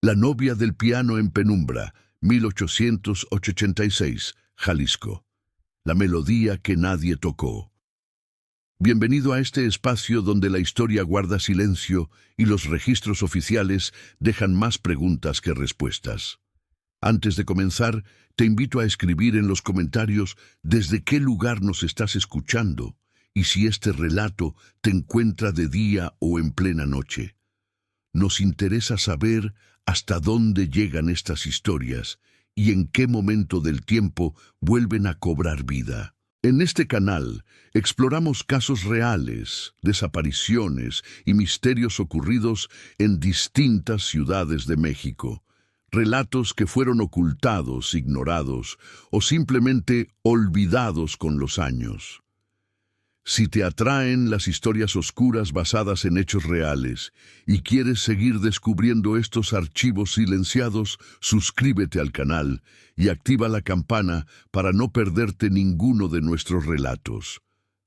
La novia del piano en penumbra, 1886, Jalisco. La melodía que nadie tocó. Bienvenido a este espacio donde la historia guarda silencio y los registros oficiales dejan más preguntas que respuestas. Antes de comenzar, te invito a escribir en los comentarios desde qué lugar nos estás escuchando y si este relato te encuentra de día o en plena noche. Nos interesa saber hasta dónde llegan estas historias y en qué momento del tiempo vuelven a cobrar vida. En este canal exploramos casos reales, desapariciones y misterios ocurridos en distintas ciudades de México. Relatos que fueron ocultados, ignorados o simplemente olvidados con los años. Si te atraen las historias oscuras basadas en hechos reales y quieres seguir descubriendo estos archivos silenciados, suscríbete al canal y activa la campana para no perderte ninguno de nuestros relatos.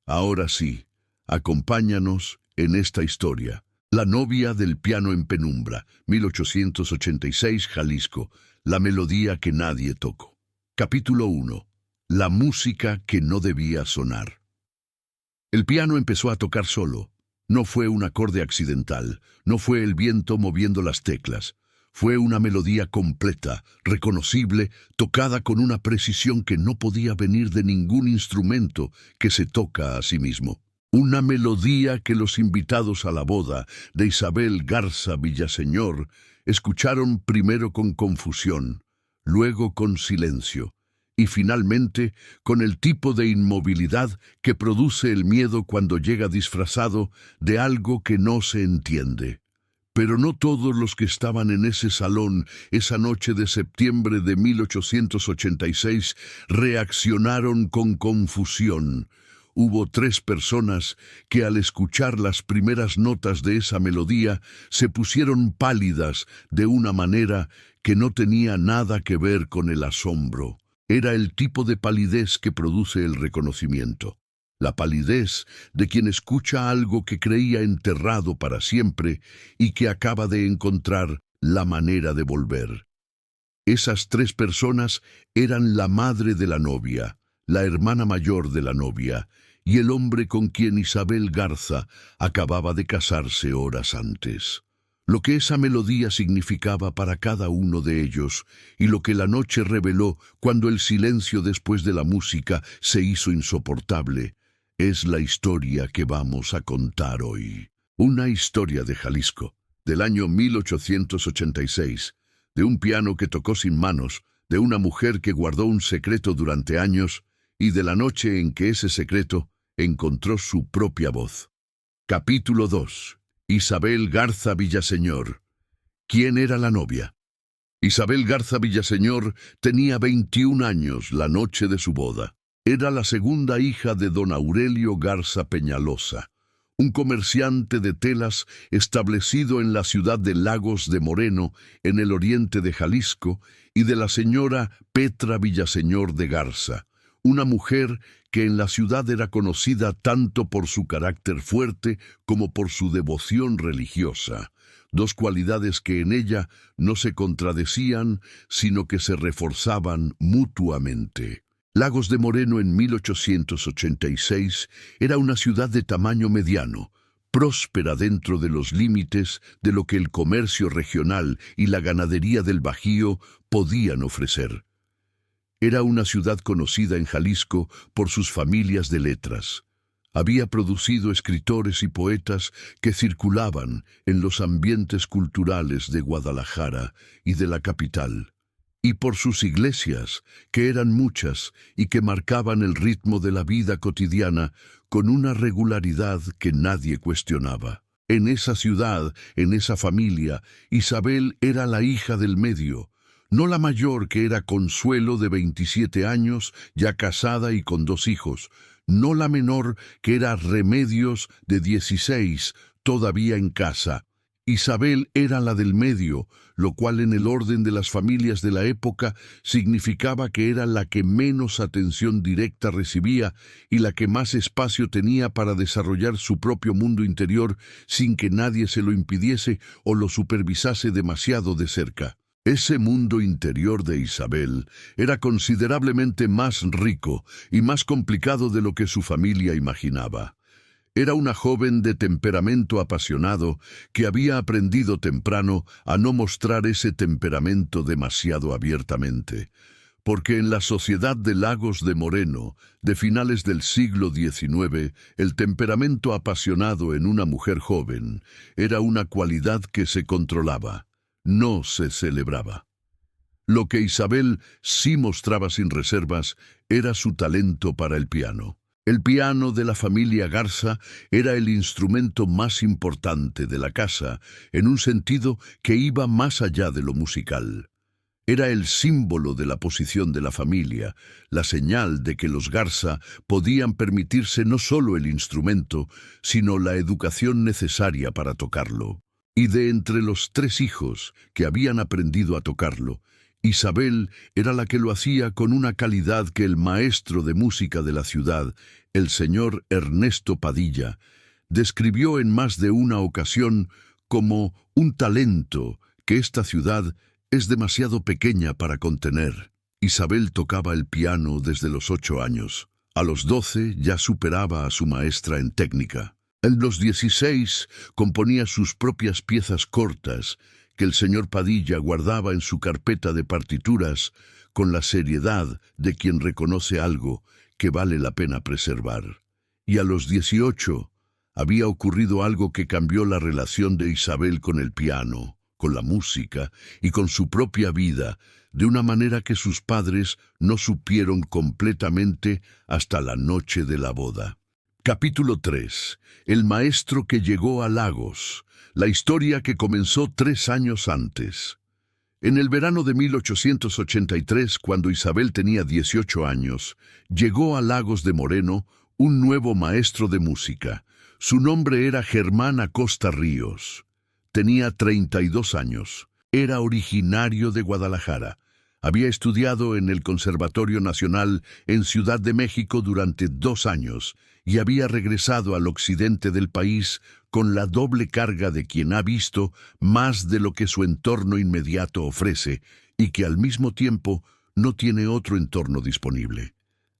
Ahora sí, acompáñanos en esta historia. La novia del piano en penumbra, 1886, Jalisco. La melodía que nadie tocó. Capítulo 1. La música que no debía sonar. El piano empezó a tocar solo. No fue un acorde accidental, no fue el viento moviendo las teclas. Fue una melodía completa, reconocible, tocada con una precisión que no podía venir de ningún instrumento que se toca a sí mismo. Una melodía que los invitados a la boda de Isabel Garza Villaseñor escucharon primero con confusión, luego con silencio, y finalmente con el tipo de inmovilidad que produce el miedo cuando llega disfrazado de algo que no se entiende. Pero no todos los que estaban en ese salón esa noche de septiembre de 1886 reaccionaron con confusión. Hubo 3 personas que al escuchar las primeras notas de esa melodía se pusieron pálidas de una manera que no tenía nada que ver con el asombro. Era el tipo de palidez que produce el reconocimiento. La palidez de quien escucha algo que creía enterrado para siempre y que acaba de encontrar la manera de volver. Esas 3 personas eran la madre de la novia, la hermana mayor de la novia y el hombre con quien Isabel Garza acababa de casarse horas antes. Lo que esa melodía significaba para cada uno de ellos y lo que la noche reveló cuando el silencio después de la música se hizo insoportable, es la historia que vamos a contar hoy. Una historia de Jalisco, del año 1886, de un piano que tocó sin manos, de una mujer que guardó un secreto durante años y de la noche en que ese secreto encontró su propia voz. Capítulo 2. Isabel Garza Villaseñor. ¿Quién era la novia? Isabel Garza Villaseñor tenía 21 años la noche de su boda. Era la segunda hija de don Aurelio Garza Peñalosa, un comerciante de telas establecido en la ciudad de Lagos de Moreno, en el oriente de Jalisco, y de la señora Petra Villaseñor de Garza, una mujer que en la ciudad era conocida tanto por su carácter fuerte como por su devoción religiosa, 2 cualidades que en ella no se contradecían, sino que se reforzaban mutuamente. Lagos de Moreno en 1886 era una ciudad de tamaño mediano, próspera dentro de los límites de lo que el comercio regional y la ganadería del Bajío podían ofrecer. Era una ciudad conocida en Jalisco por sus familias de letras. Había producido escritores y poetas que circulaban en los ambientes culturales de Guadalajara y de la capital, y por sus iglesias, que eran muchas y que marcaban el ritmo de la vida cotidiana con una regularidad que nadie cuestionaba. En esa ciudad, en esa familia, Isabel era la hija del medio, no la mayor, que era Consuelo de 27 años, ya casada y con 2 hijos, no la menor, que era Remedios de 16, todavía en casa, Isabel era la del medio, lo cual en el orden de las familias de la época significaba que era la que menos atención directa recibía y la que más espacio tenía para desarrollar su propio mundo interior sin que nadie se lo impidiese o lo supervisase demasiado de cerca. Ese mundo interior de Isabel era considerablemente más rico y más complicado de lo que su familia imaginaba. Era una joven de temperamento apasionado que había aprendido temprano a no mostrar ese temperamento demasiado abiertamente, porque en la sociedad de Lagos de Moreno, de finales del siglo XIX, el temperamento apasionado en una mujer joven era una cualidad que se controlaba, no se celebraba. Lo que Isabel sí mostraba sin reservas era su talento para el piano. El piano de la familia Garza era el instrumento más importante de la casa, en un sentido que iba más allá de lo musical. Era el símbolo de la posición de la familia, la señal de que los Garza podían permitirse no solo el instrumento, sino la educación necesaria para tocarlo. Y de entre los 3 hijos que habían aprendido a tocarlo, Isabel era la que lo hacía con una calidad que el maestro de música de la ciudad, el señor Ernesto Padilla, describió en más de una ocasión como un talento que esta ciudad es demasiado pequeña para contener. Isabel tocaba el piano desde los 8 años. A los 12 ya superaba a su maestra en técnica. En los 16 componía sus propias piezas cortas, que el señor Padilla guardaba en su carpeta de partituras con la seriedad de quien reconoce algo que vale la pena preservar. Y a los 18 había ocurrido algo que cambió la relación de Isabel con el piano, con la música y con su propia vida, de una manera que sus padres no supieron completamente hasta la noche de la boda. Capítulo 3. El maestro que llegó a Lagos. La historia que comenzó 3 años antes. En el verano de 1883, cuando Isabel tenía 18 años, llegó a Lagos de Moreno un nuevo maestro de música. Su nombre era Germán Acosta Ríos. Tenía 32 años. Era originario de Guadalajara. Había estudiado en el Conservatorio Nacional en Ciudad de México durante 2 años y había regresado al occidente del país con la doble carga de quien ha visto más de lo que su entorno inmediato ofrece y que al mismo tiempo no tiene otro entorno disponible.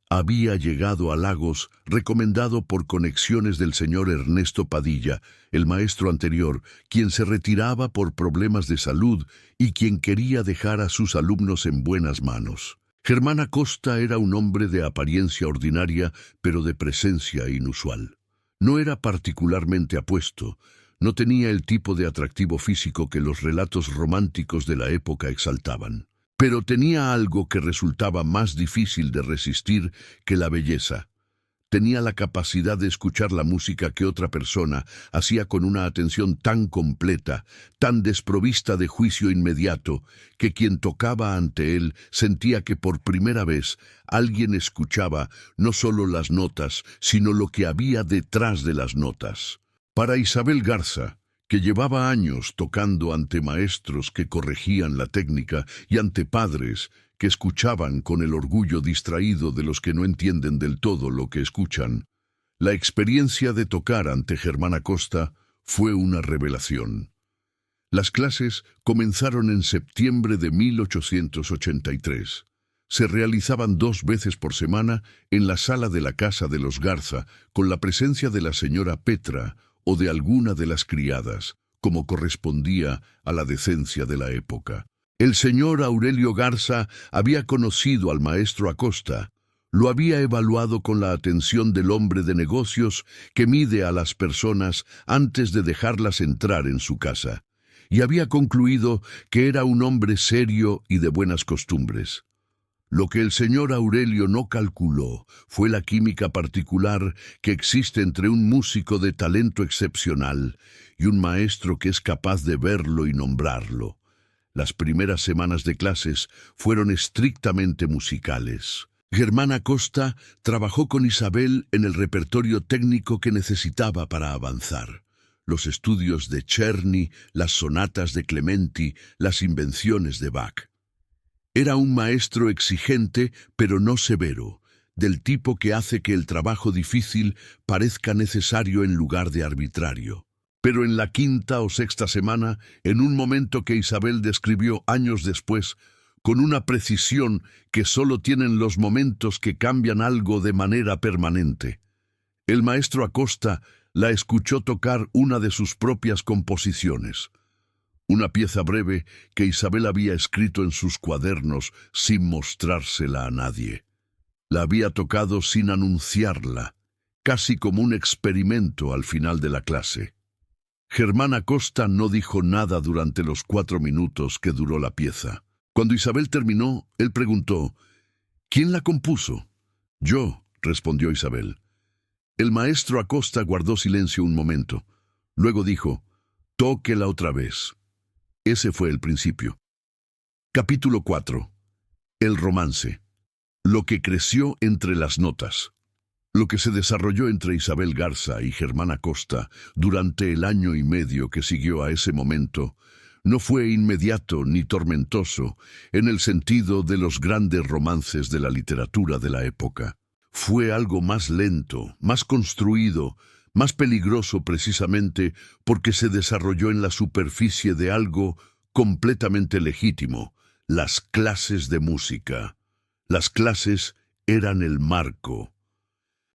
Había llegado a Lagos recomendado por conexiones del señor Ernesto Padilla, el maestro anterior, quien se retiraba por problemas de salud y quien quería dejar a sus alumnos en buenas manos. Germán Acosta era un hombre de apariencia ordinaria, pero de presencia inusual. No era particularmente apuesto, no tenía el tipo de atractivo físico que los relatos románticos de la época exaltaban. Pero tenía algo que resultaba más difícil de resistir que la belleza. Tenía la capacidad de escuchar la música que otra persona hacía con una atención tan completa, tan desprovista de juicio inmediato, que quien tocaba ante él sentía que por primera vez alguien escuchaba no solo las notas, sino lo que había detrás de las notas. Para Isabel Garza, que llevaba años tocando ante maestros que corregían la técnica y ante padres que escuchaban con el orgullo distraído de los que no entienden del todo lo que escuchan, la experiencia de tocar ante Germán Acosta fue una revelación. Las clases comenzaron en septiembre de 1883. Se realizaban 2 veces por semana en la sala de la casa de los Garza, con la presencia de la señora Petra o de alguna de las criadas, como correspondía a la decencia de la época. El señor Aurelio Garza había conocido al maestro Acosta, lo había evaluado con la atención del hombre de negocios que mide a las personas antes de dejarlas entrar en su casa, y había concluido que era un hombre serio y de buenas costumbres. Lo que el señor Aurelio no calculó fue la química particular que existe entre un músico de talento excepcional y un maestro que es capaz de verlo y nombrarlo. Las primeras semanas de clases fueron estrictamente musicales. Germán Acosta trabajó con Isabel en el repertorio técnico que necesitaba para avanzar. los estudios de Czerny, las sonatas de Clementi, las invenciones de Bach. Era un maestro exigente, pero no severo, del tipo que hace que el trabajo difícil parezca necesario en lugar de arbitrario. Pero en la quinta o sexta semana, en un momento que Isabel describió años después, con una precisión que solo tienen los momentos que cambian algo de manera permanente, el maestro Acosta la escuchó tocar una de sus propias composiciones, una pieza breve que Isabel había escrito en sus cuadernos sin mostrársela a nadie. La había tocado sin anunciarla, casi como un experimento al final de la clase. Germán Acosta no dijo nada durante los 4 minutos que duró la pieza. Cuando Isabel terminó, él preguntó, ¿quién la compuso? Yo, respondió Isabel. El maestro Acosta guardó silencio un momento. Luego dijo, tóquela otra vez. Ese fue el principio. Capítulo 4. El romance. Lo que creció entre las notas. Lo que se desarrolló entre Isabel Garza y Germán Acosta durante el año y medio que siguió a ese momento no fue inmediato ni tormentoso en el sentido de los grandes romances de la literatura de la época. Fue algo más lento, más construido, más peligroso precisamente porque se desarrolló en la superficie de algo completamente legítimo, las clases de música. Las clases eran el marco.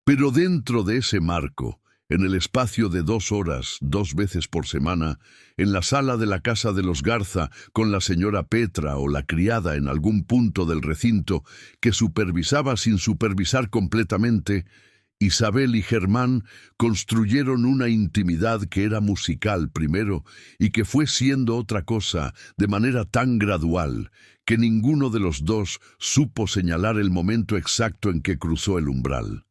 Pero dentro de ese marco, en el espacio de 2 horas, 2 veces por semana, en la sala de la casa de los Garza, con la señora Petra o la criada en algún punto del recinto, que supervisaba sin supervisar completamente, Isabel y Germán construyeron una intimidad que era musical primero y que fue siendo otra cosa de manera tan gradual que ninguno de los dos supo señalar el momento exacto en que cruzó el umbral.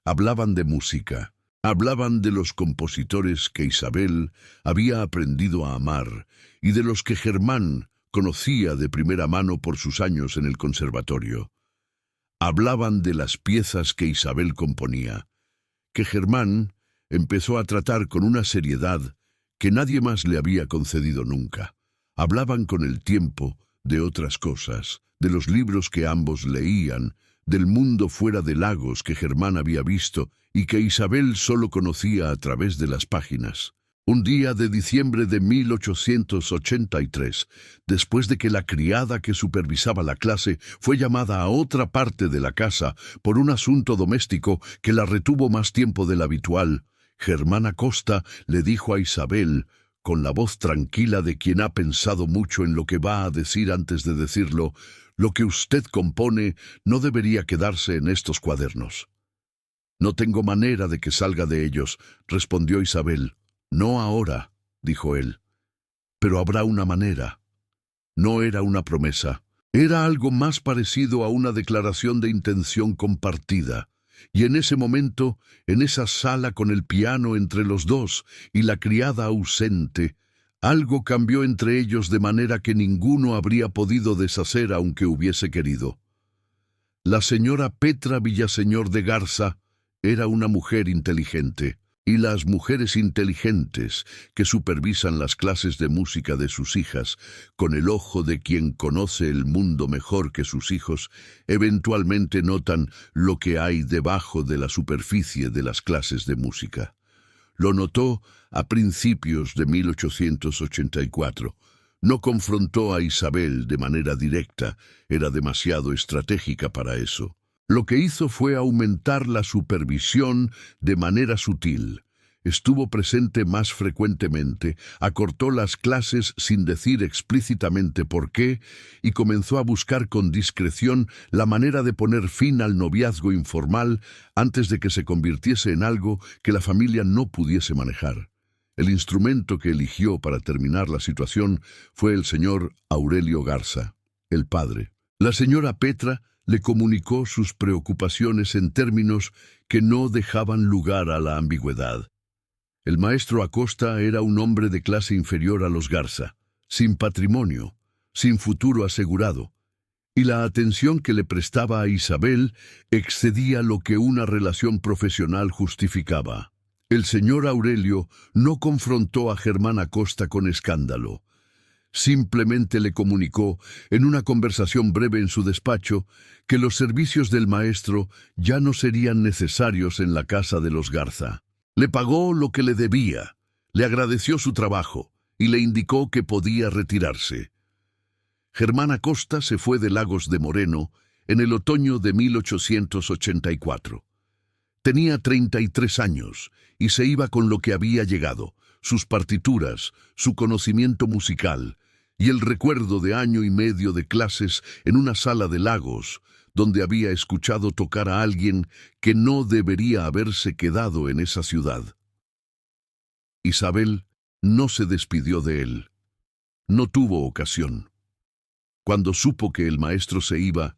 Hablaban de música, hablaban de los compositores que Isabel había aprendido a amar y de los que Germán conocía de primera mano por sus años en el conservatorio. Hablaban de las piezas que Isabel componía, que Germán empezó a tratar con una seriedad que nadie más le había concedido nunca. Hablaban con el tiempo de otras cosas, de los libros que ambos leían, del mundo fuera de Lagos que Germán había visto y que Isabel solo conocía a través de las páginas. Un día de diciembre de 1883, después de que la criada que supervisaba la clase fue llamada a otra parte de la casa por un asunto doméstico que la retuvo más tiempo del habitual, Germán Acosta le dijo a Isabel, con la voz tranquila de quien ha pensado mucho en lo que va a decir antes de decirlo, lo que usted compone no debería quedarse en estos cuadernos. No tengo manera de que salga de ellos, respondió Isabel. No ahora, dijo él. Pero habrá una manera. No era una promesa. Era algo más parecido a una declaración de intención compartida. Y en ese momento, en esa sala con el piano entre los dos y la criada ausente, algo cambió entre ellos de manera que ninguno habría podido deshacer aunque hubiese querido. La señora Petra Villaseñor de Garza era una mujer inteligente, y las mujeres inteligentes que supervisan las clases de música de sus hijas, con el ojo de quien conoce el mundo mejor que sus hijos, eventualmente notan lo que hay debajo de la superficie de las clases de música. Lo notó a principios de 1884. No confrontó a Isabel de manera directa, era demasiado estratégica para eso. Lo que hizo fue aumentar la supervisión de manera sutil. Estuvo presente más frecuentemente, acortó las clases sin decir explícitamente por qué y comenzó a buscar con discreción la manera de poner fin al noviazgo informal antes de que se convirtiese en algo que la familia no pudiese manejar. El instrumento que eligió para terminar la situación fue el señor Aurelio Garza, el padre. La señora Petra le comunicó sus preocupaciones en términos que no dejaban lugar a la ambigüedad. El maestro Acosta era un hombre de clase inferior a los Garza, sin patrimonio, sin futuro asegurado, y la atención que le prestaba a Isabel excedía lo que una relación profesional justificaba. El señor Aurelio no confrontó a Germán Acosta con escándalo. Simplemente le comunicó, en una conversación breve en su despacho, que los servicios del maestro ya no serían necesarios en la casa de los Garza. Le pagó lo que le debía, le agradeció su trabajo y le indicó que podía retirarse. Germán Acosta se fue de Lagos de Moreno en el otoño de 1884. Tenía 33 años y se iba con lo que había llegado, sus partituras, su conocimiento musical y el recuerdo de año y medio de clases en una sala de Lagos, donde había escuchado tocar a alguien que no debería haberse quedado en esa ciudad. Isabel no se despidió de él. No tuvo ocasión. Cuando supo que el maestro se iba,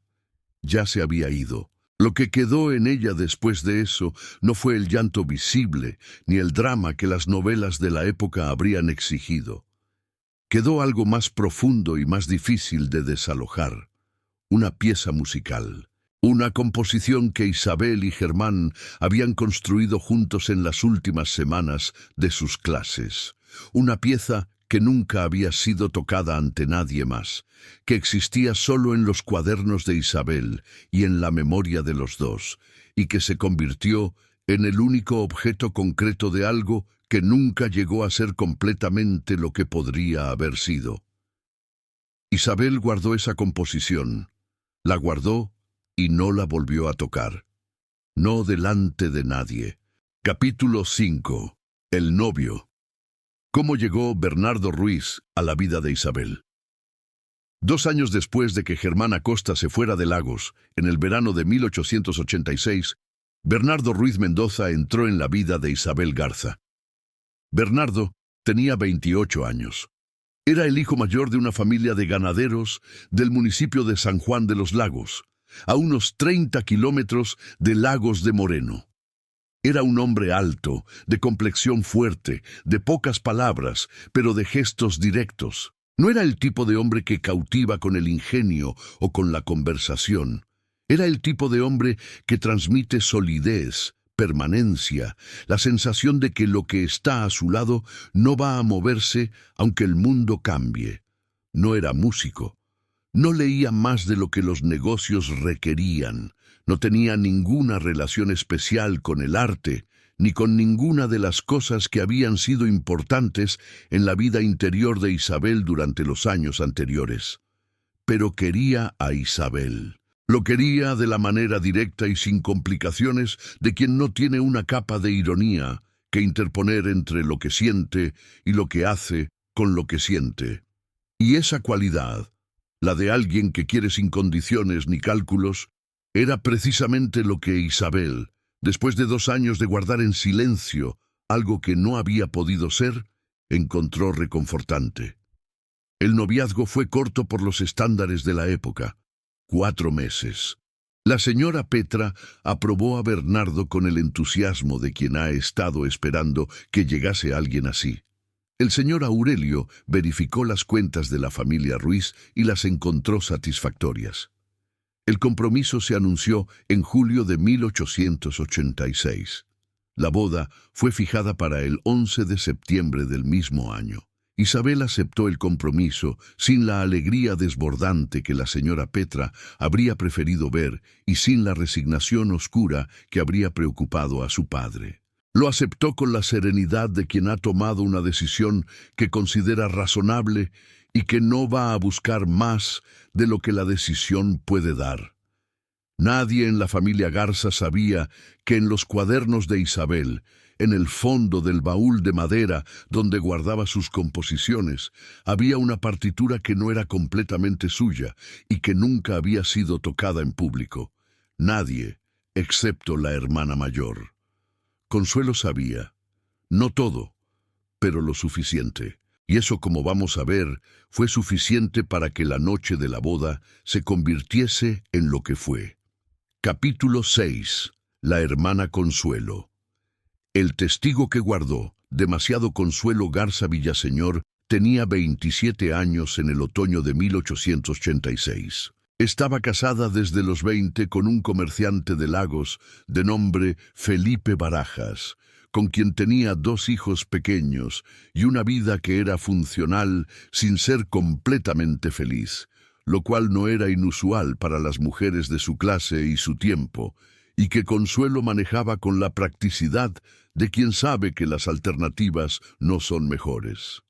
ya se había ido. Lo que quedó en ella después de eso no fue el llanto visible ni el drama que las novelas de la época habrían exigido. Quedó algo más profundo y más difícil de desalojar. Una pieza musical. Una composición que Isabel y Germán habían construido juntos en las últimas semanas de sus clases. Una pieza que nunca había sido tocada ante nadie más, que existía solo en los cuadernos de Isabel y en la memoria de los dos, y que se convirtió en el único objeto concreto de algo que nunca llegó a ser completamente lo que podría haber sido. Isabel guardó esa composición, la guardó y no la volvió a tocar. No delante de nadie. Capítulo 5. El novio. ¿Cómo llegó Bernardo Ruiz a la vida de Isabel? 2 años después de que Germán Acosta se fuera de Lagos, en el verano de 1886, Bernardo Ruiz Mendoza entró en la vida de Isabel Garza. Bernardo tenía 28 años. Era el hijo mayor de una familia de ganaderos del municipio de San Juan de los Lagos, a unos 30 kilómetros de Lagos de Moreno. Era un hombre alto, de complexión fuerte, de pocas palabras, pero de gestos directos. No era el tipo de hombre que cautiva con el ingenio o con la conversación. Era el tipo de hombre que transmite solidez, permanencia, la sensación de que lo que está a su lado no va a moverse aunque el mundo cambie. No era músico. No leía más de lo que los negocios requerían. No tenía ninguna relación especial con el arte, ni con ninguna de las cosas que habían sido importantes en la vida interior de Isabel durante los años anteriores. Pero quería a Isabel. Lo quería de la manera directa y sin complicaciones de quien no tiene una capa de ironía que interponer entre lo que siente y lo que hace con lo que siente. Y esa cualidad, la de alguien que quiere sin condiciones ni cálculos, era precisamente lo que Isabel, después de 2 años de guardar en silencio algo que no había podido ser, encontró reconfortante. El noviazgo fue corto por los estándares de la época, 4 meses. La señora Petra aprobó a Bernardo con el entusiasmo de quien ha estado esperando que llegase alguien así. El señor Aurelio verificó las cuentas de la familia Ruiz y las encontró satisfactorias. El compromiso se anunció en julio de 1886. La boda fue fijada para el 11 de septiembre del mismo año. Isabel aceptó el compromiso sin la alegría desbordante que la señora Petra habría preferido ver y sin la resignación oscura que habría preocupado a su padre. Lo aceptó con la serenidad de quien ha tomado una decisión que considera razonable y que no va a buscar más de lo que la decisión puede dar. Nadie en la familia Garza sabía que en los cuadernos de Isabel, en el fondo del baúl de madera donde guardaba sus composiciones, había una partitura que no era completamente suya y que nunca había sido tocada en público. Nadie, excepto la hermana mayor. Consuelo sabía, no todo, pero lo suficiente. Y eso, como vamos a ver, fue suficiente para que la noche de la boda se convirtiese en lo que fue. Capítulo 6. La hermana Consuelo. El testigo que guardó, demasiado Consuelo Garza Villaseñor, tenía 27 años en el otoño de 1886. Estaba casada desde los 20 con un comerciante de Lagos de nombre Felipe Barajas, con quien tenía 2 hijos pequeños y una vida que era funcional sin ser completamente feliz, lo cual no era inusual para las mujeres de su clase y su tiempo, y que Consuelo manejaba con la practicidad de quien sabe que las alternativas no son mejores.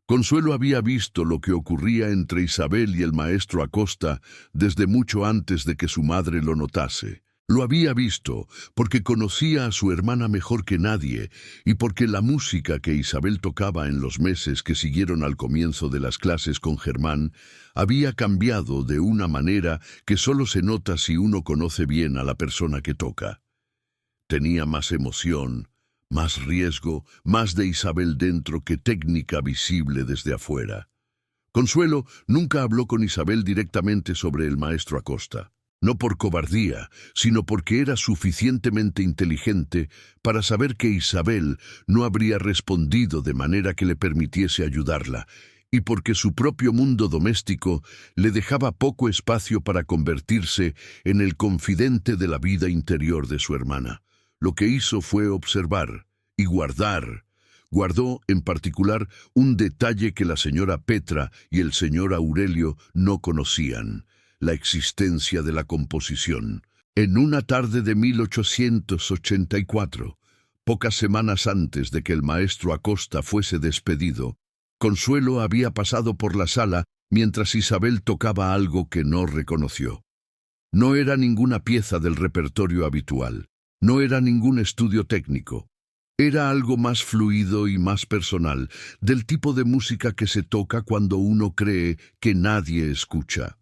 Consuelo había visto lo que ocurría entre Isabel y el maestro Acosta desde mucho antes de que su madre lo notase. Lo había visto porque conocía a su hermana mejor que nadie y porque la música que Isabel tocaba en los meses que siguieron al comienzo de las clases con Germán había cambiado de una manera que solo se nota si uno conoce bien a la persona que toca. Tenía más emoción, más riesgo, más de Isabel dentro que técnica visible desde afuera. Consuelo nunca habló con Isabel directamente sobre el maestro Acosta. No por cobardía, sino porque era suficientemente inteligente para saber que Isabel no habría respondido de manera que le permitiese ayudarla, y porque su propio mundo doméstico le dejaba poco espacio para convertirse en el confidente de la vida interior de su hermana. Lo que hizo fue observar y guardar. Guardó, en particular, un detalle que la señora Petra y el señor Aurelio no conocían: la existencia de la composición. En una tarde de 1884, pocas semanas antes de que el maestro Acosta fuese despedido, Consuelo había pasado por la sala mientras Isabel tocaba algo que no reconoció. No era ninguna pieza del repertorio habitual, no era ningún estudio técnico. Era algo más fluido y más personal, del tipo de música que se toca cuando uno cree que nadie escucha.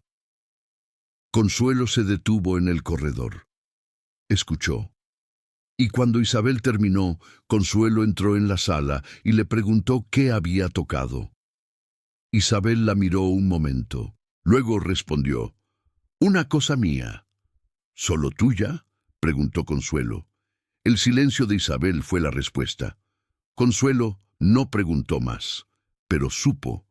Consuelo se detuvo en el corredor. Escuchó. Y cuando Isabel terminó, Consuelo entró en la sala y le preguntó qué había tocado. Isabel la miró un momento. Luego respondió: «Una cosa mía». «¿Solo tuya?», preguntó Consuelo. El silencio de Isabel fue la respuesta. Consuelo no preguntó más, pero supo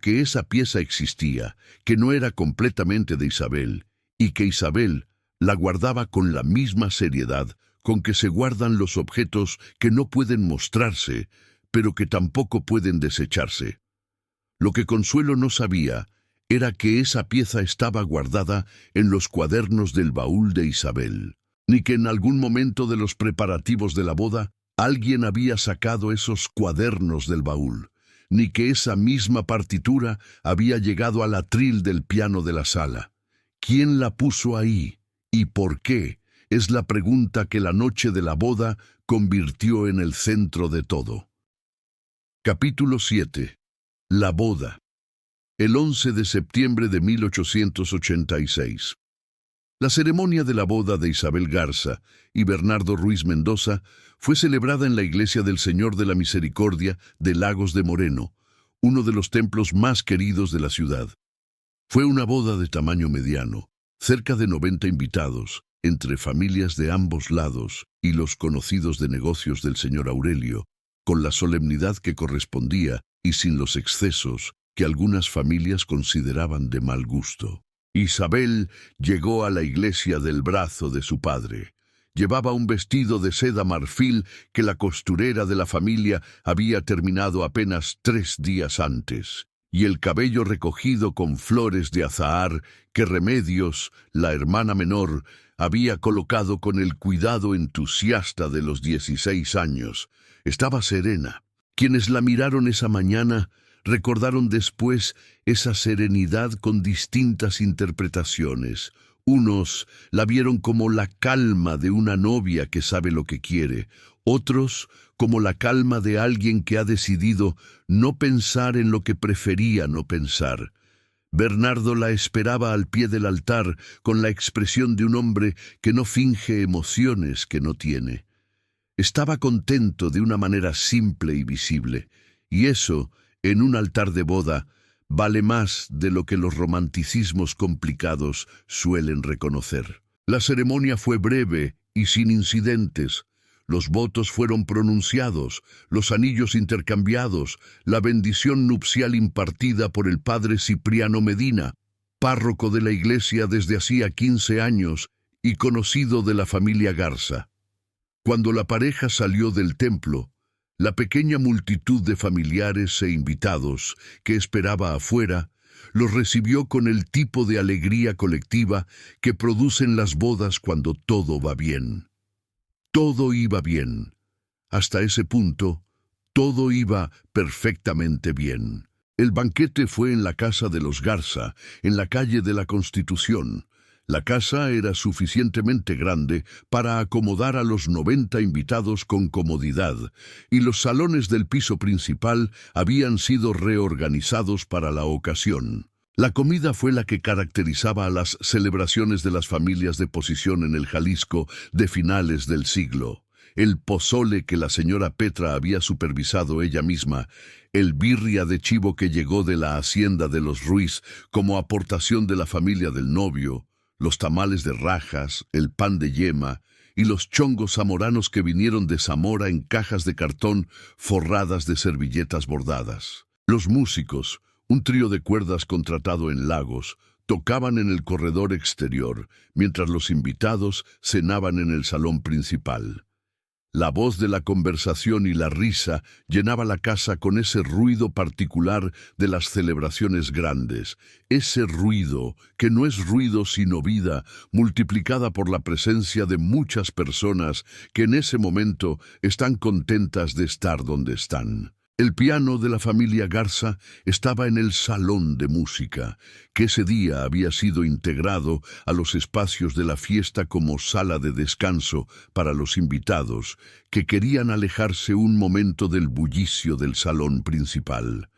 que esa pieza existía, que no era completamente de Isabel, y que Isabel la guardaba con la misma seriedad con que se guardan los objetos que no pueden mostrarse, pero que tampoco pueden desecharse. Lo que Consuelo no sabía era que esa pieza estaba guardada en los cuadernos del baúl de Isabel, ni que en algún momento de los preparativos de la boda alguien había sacado esos cuadernos del baúl, ni que esa misma partitura había llegado al atril del piano de la sala. ¿Quién la puso ahí y por qué? Es la pregunta que la noche de la boda convirtió en el centro de todo. Capítulo 7. La boda. El 11 de septiembre de 1886. La ceremonia de la boda de Isabel Garza y Bernardo Ruiz Mendoza fue celebrada en la Iglesia del Señor de la Misericordia de Lagos de Moreno, uno de los templos más queridos de la ciudad. Fue una boda de tamaño mediano, cerca de 90 invitados, entre familias de ambos lados y los conocidos de negocios del señor Aurelio, con la solemnidad que correspondía y sin los excesos que algunas familias consideraban de mal gusto. Isabel llegó a la iglesia del brazo de su padre. Llevaba un vestido de seda marfil que la costurera de la familia había terminado apenas 3 días antes, y el cabello recogido con flores de azahar que Remedios, la hermana menor, había colocado con el cuidado entusiasta de los 16 años. Estaba serena. Quienes la miraron esa mañana recordaron después esa serenidad con distintas interpretaciones. Unos la vieron como la calma de una novia que sabe lo que quiere, otros como la calma de alguien que ha decidido no pensar en lo que prefería no pensar. Bernardo la esperaba al pie del altar con la expresión de un hombre que no finge emociones que no tiene. Estaba contento de una manera simple y visible, y eso, en un altar de boda, vale más de lo que los romanticismos complicados suelen reconocer. La ceremonia fue breve y sin incidentes. Los votos fueron pronunciados, los anillos intercambiados, la bendición nupcial impartida por el padre Cipriano Medina, párroco de la iglesia desde hacía 15 años y conocido de la familia Garza. Cuando la pareja salió del templo, la pequeña multitud de familiares e invitados que esperaba afuera los recibió con el tipo de alegría colectiva que producen las bodas cuando todo va bien. Todo iba bien. Hasta ese punto, todo iba perfectamente bien. El banquete fue en la casa de los Garza, en la calle de la Constitución. La casa era suficientemente grande para acomodar a los 90 invitados con comodidad, y los salones del piso principal habían sido reorganizados para la ocasión. La comida fue la que caracterizaba a las celebraciones de las familias de posición en el Jalisco de finales del siglo. El pozole que la señora Petra había supervisado ella misma, el birria de chivo que llegó de la hacienda de los Ruiz como aportación de la familia del novio, los tamales de rajas, el pan de yema y los chongos zamoranos que vinieron de Zamora en cajas de cartón forradas de servilletas bordadas. Los músicos, un trío de cuerdas contratado en Lagos, tocaban en el corredor exterior, mientras los invitados cenaban en el salón principal. La voz de la conversación y la risa llenaba la casa con ese ruido particular de las celebraciones grandes, ese ruido que no es ruido sino vida, multiplicada por la presencia de muchas personas que en ese momento están contentas de estar donde están. El piano de la familia Garza estaba en el salón de música, que ese día había sido integrado a los espacios de la fiesta como sala de descanso para los invitados, que querían alejarse un momento del bullicio del salón principal.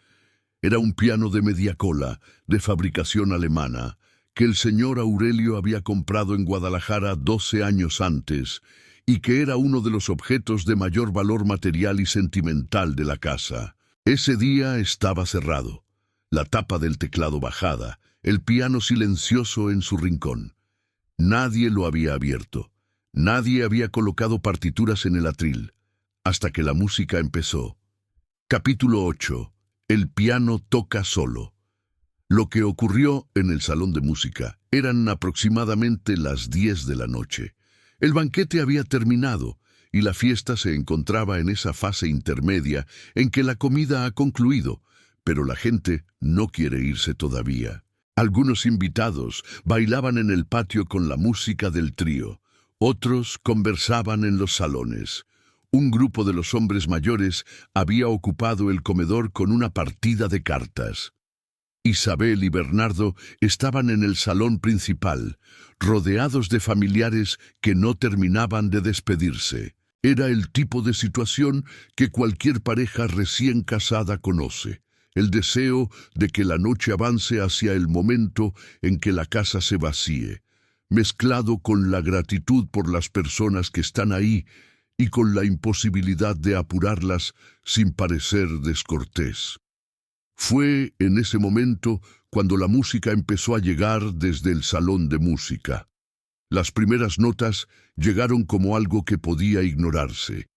Era un piano de media cola, de fabricación alemana, que el señor Aurelio había comprado en Guadalajara 12 años antes, y que era uno de los objetos de mayor valor material y sentimental de la casa. Ese día estaba cerrado, la tapa del teclado bajada, el piano silencioso en su rincón. Nadie lo había abierto, nadie había colocado partituras en el atril, hasta que la música empezó. Capítulo 8. El piano toca solo. Lo que ocurrió en el salón de música eran aproximadamente las 10 de la noche. El banquete había terminado y la fiesta se encontraba en esa fase intermedia en que la comida ha concluido, pero la gente no quiere irse todavía. Algunos invitados bailaban en el patio con la música del trío, otros conversaban en los salones. Un grupo de los hombres mayores había ocupado el comedor con una partida de cartas. Isabel y Bernardo estaban en el salón principal, rodeados de familiares que no terminaban de despedirse. Era el tipo de situación que cualquier pareja recién casada conoce, el deseo de que la noche avance hacia el momento en que la casa se vacíe, mezclado con la gratitud por las personas que están ahí y con la imposibilidad de apurarlas sin parecer descortés. Fue en ese momento cuando la música empezó a llegar desde el salón de música. Las primeras notas llegaron como algo que podía ignorarse.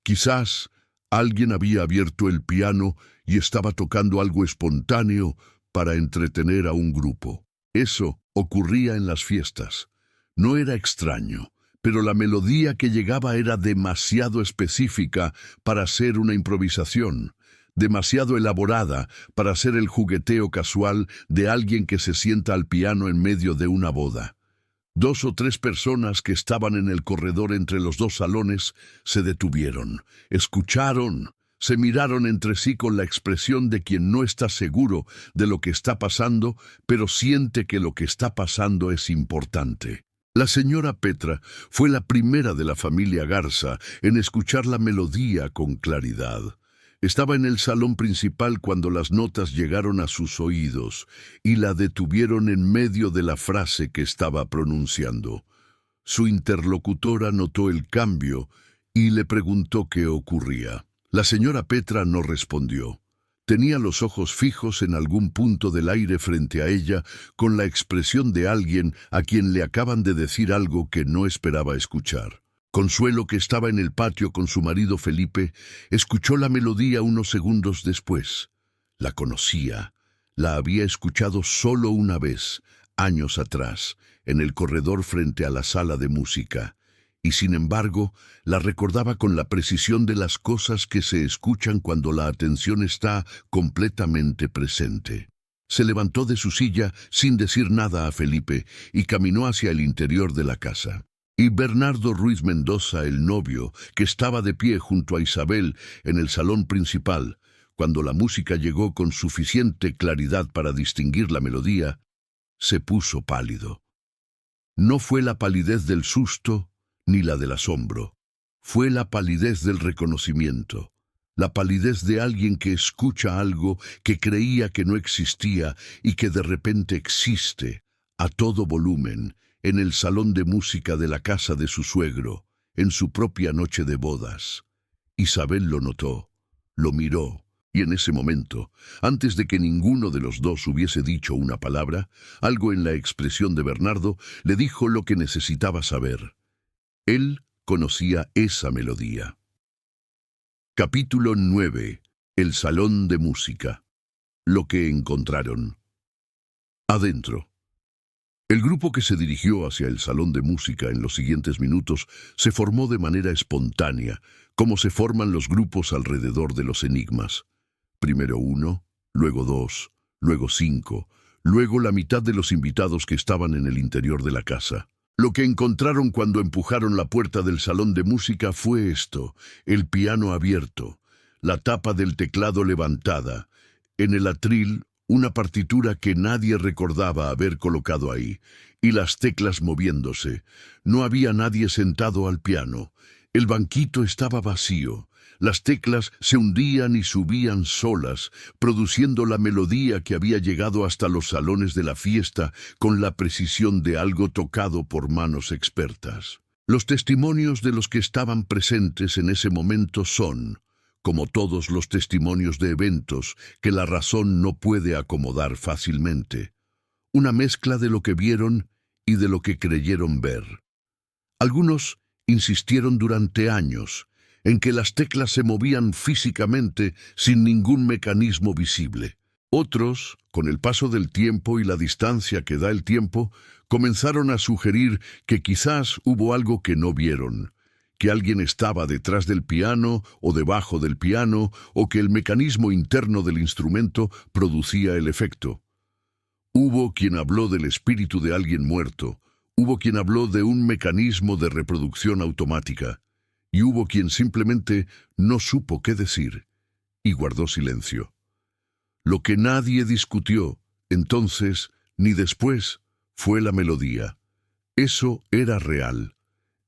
Quizás alguien había abierto el piano y estaba tocando algo espontáneo para entretener a un grupo. Eso ocurría en las fiestas. No era extraño, pero la melodía que llegaba era demasiado específica para ser una improvisación, demasiado elaborada para ser el jugueteo casual de alguien que se sienta al piano en medio de una boda. 2 o 3 personas que estaban en el corredor entre los dos salones se detuvieron, escucharon, se miraron entre sí con la expresión de quien no está seguro de lo que está pasando, pero siente que lo que está pasando es importante. La señora Petra fue la primera de la familia Garza en escuchar la melodía con claridad. Estaba en el salón principal cuando las notas llegaron a sus oídos y la detuvieron en medio de la frase que estaba pronunciando. Su interlocutora notó el cambio y le preguntó qué ocurría. La señora Petra no respondió. Tenía los ojos fijos en algún punto del aire frente a ella, con la expresión de alguien a quien le acaban de decir algo que no esperaba escuchar. Consuelo, que estaba en el patio con su marido Felipe, escuchó la melodía unos segundos después. La conocía. La había escuchado solo una vez, años atrás, en el corredor frente a la sala de música, y sin embargo la recordaba con la precisión de las cosas que se escuchan cuando la atención está completamente presente. Se levantó de su silla sin decir nada a Felipe y caminó hacia el interior de la casa. Y Bernardo Ruiz Mendoza, el novio, que estaba de pie junto a Isabel en el salón principal, cuando la música llegó con suficiente claridad para distinguir la melodía, se puso pálido. No fue la palidez del susto ni la del asombro. Fue la palidez del reconocimiento, la palidez de alguien que escucha algo que creía que no existía y que de repente existe, a todo volumen, en el salón de música de la casa de su suegro, en su propia noche de bodas. Isabel lo notó, lo miró, y en ese momento, antes de que ninguno de los dos hubiese dicho una palabra, algo en la expresión de Bernardo le dijo lo que necesitaba saber. Él conocía esa melodía. Capítulo 9. El salón de música. Lo que encontraron. Adentro. El grupo que se dirigió hacia el salón de música en los siguientes minutos se formó de manera espontánea, como se forman los grupos alrededor de los enigmas. Primero 1, luego 2, luego 5, luego la mitad de los invitados que estaban en el interior de la casa. Lo que encontraron cuando empujaron la puerta del salón de música fue esto: el piano abierto, la tapa del teclado levantada, en el atril una partitura que nadie recordaba haber colocado ahí, y las teclas moviéndose. No había nadie sentado al piano. El banquito estaba vacío. Las teclas se hundían y subían solas, produciendo la melodía que había llegado hasta los salones de la fiesta con la precisión de algo tocado por manos expertas. Los testimonios de los que estaban presentes en ese momento son, como todos los testimonios de eventos que la razón no puede acomodar fácilmente, una mezcla de lo que vieron y de lo que creyeron ver. Algunos insistieron durante años en que las teclas se movían físicamente sin ningún mecanismo visible. Otros, con el paso del tiempo y la distancia que da el tiempo, comenzaron a sugerir que quizás hubo algo que no vieron, que alguien estaba detrás del piano o debajo del piano, o que el mecanismo interno del instrumento producía el efecto. Hubo quien habló del espíritu de alguien muerto, hubo quien habló de un mecanismo de reproducción automática, y hubo quien simplemente no supo qué decir y guardó silencio. Lo que nadie discutió, entonces, ni después, fue la melodía. Eso era real,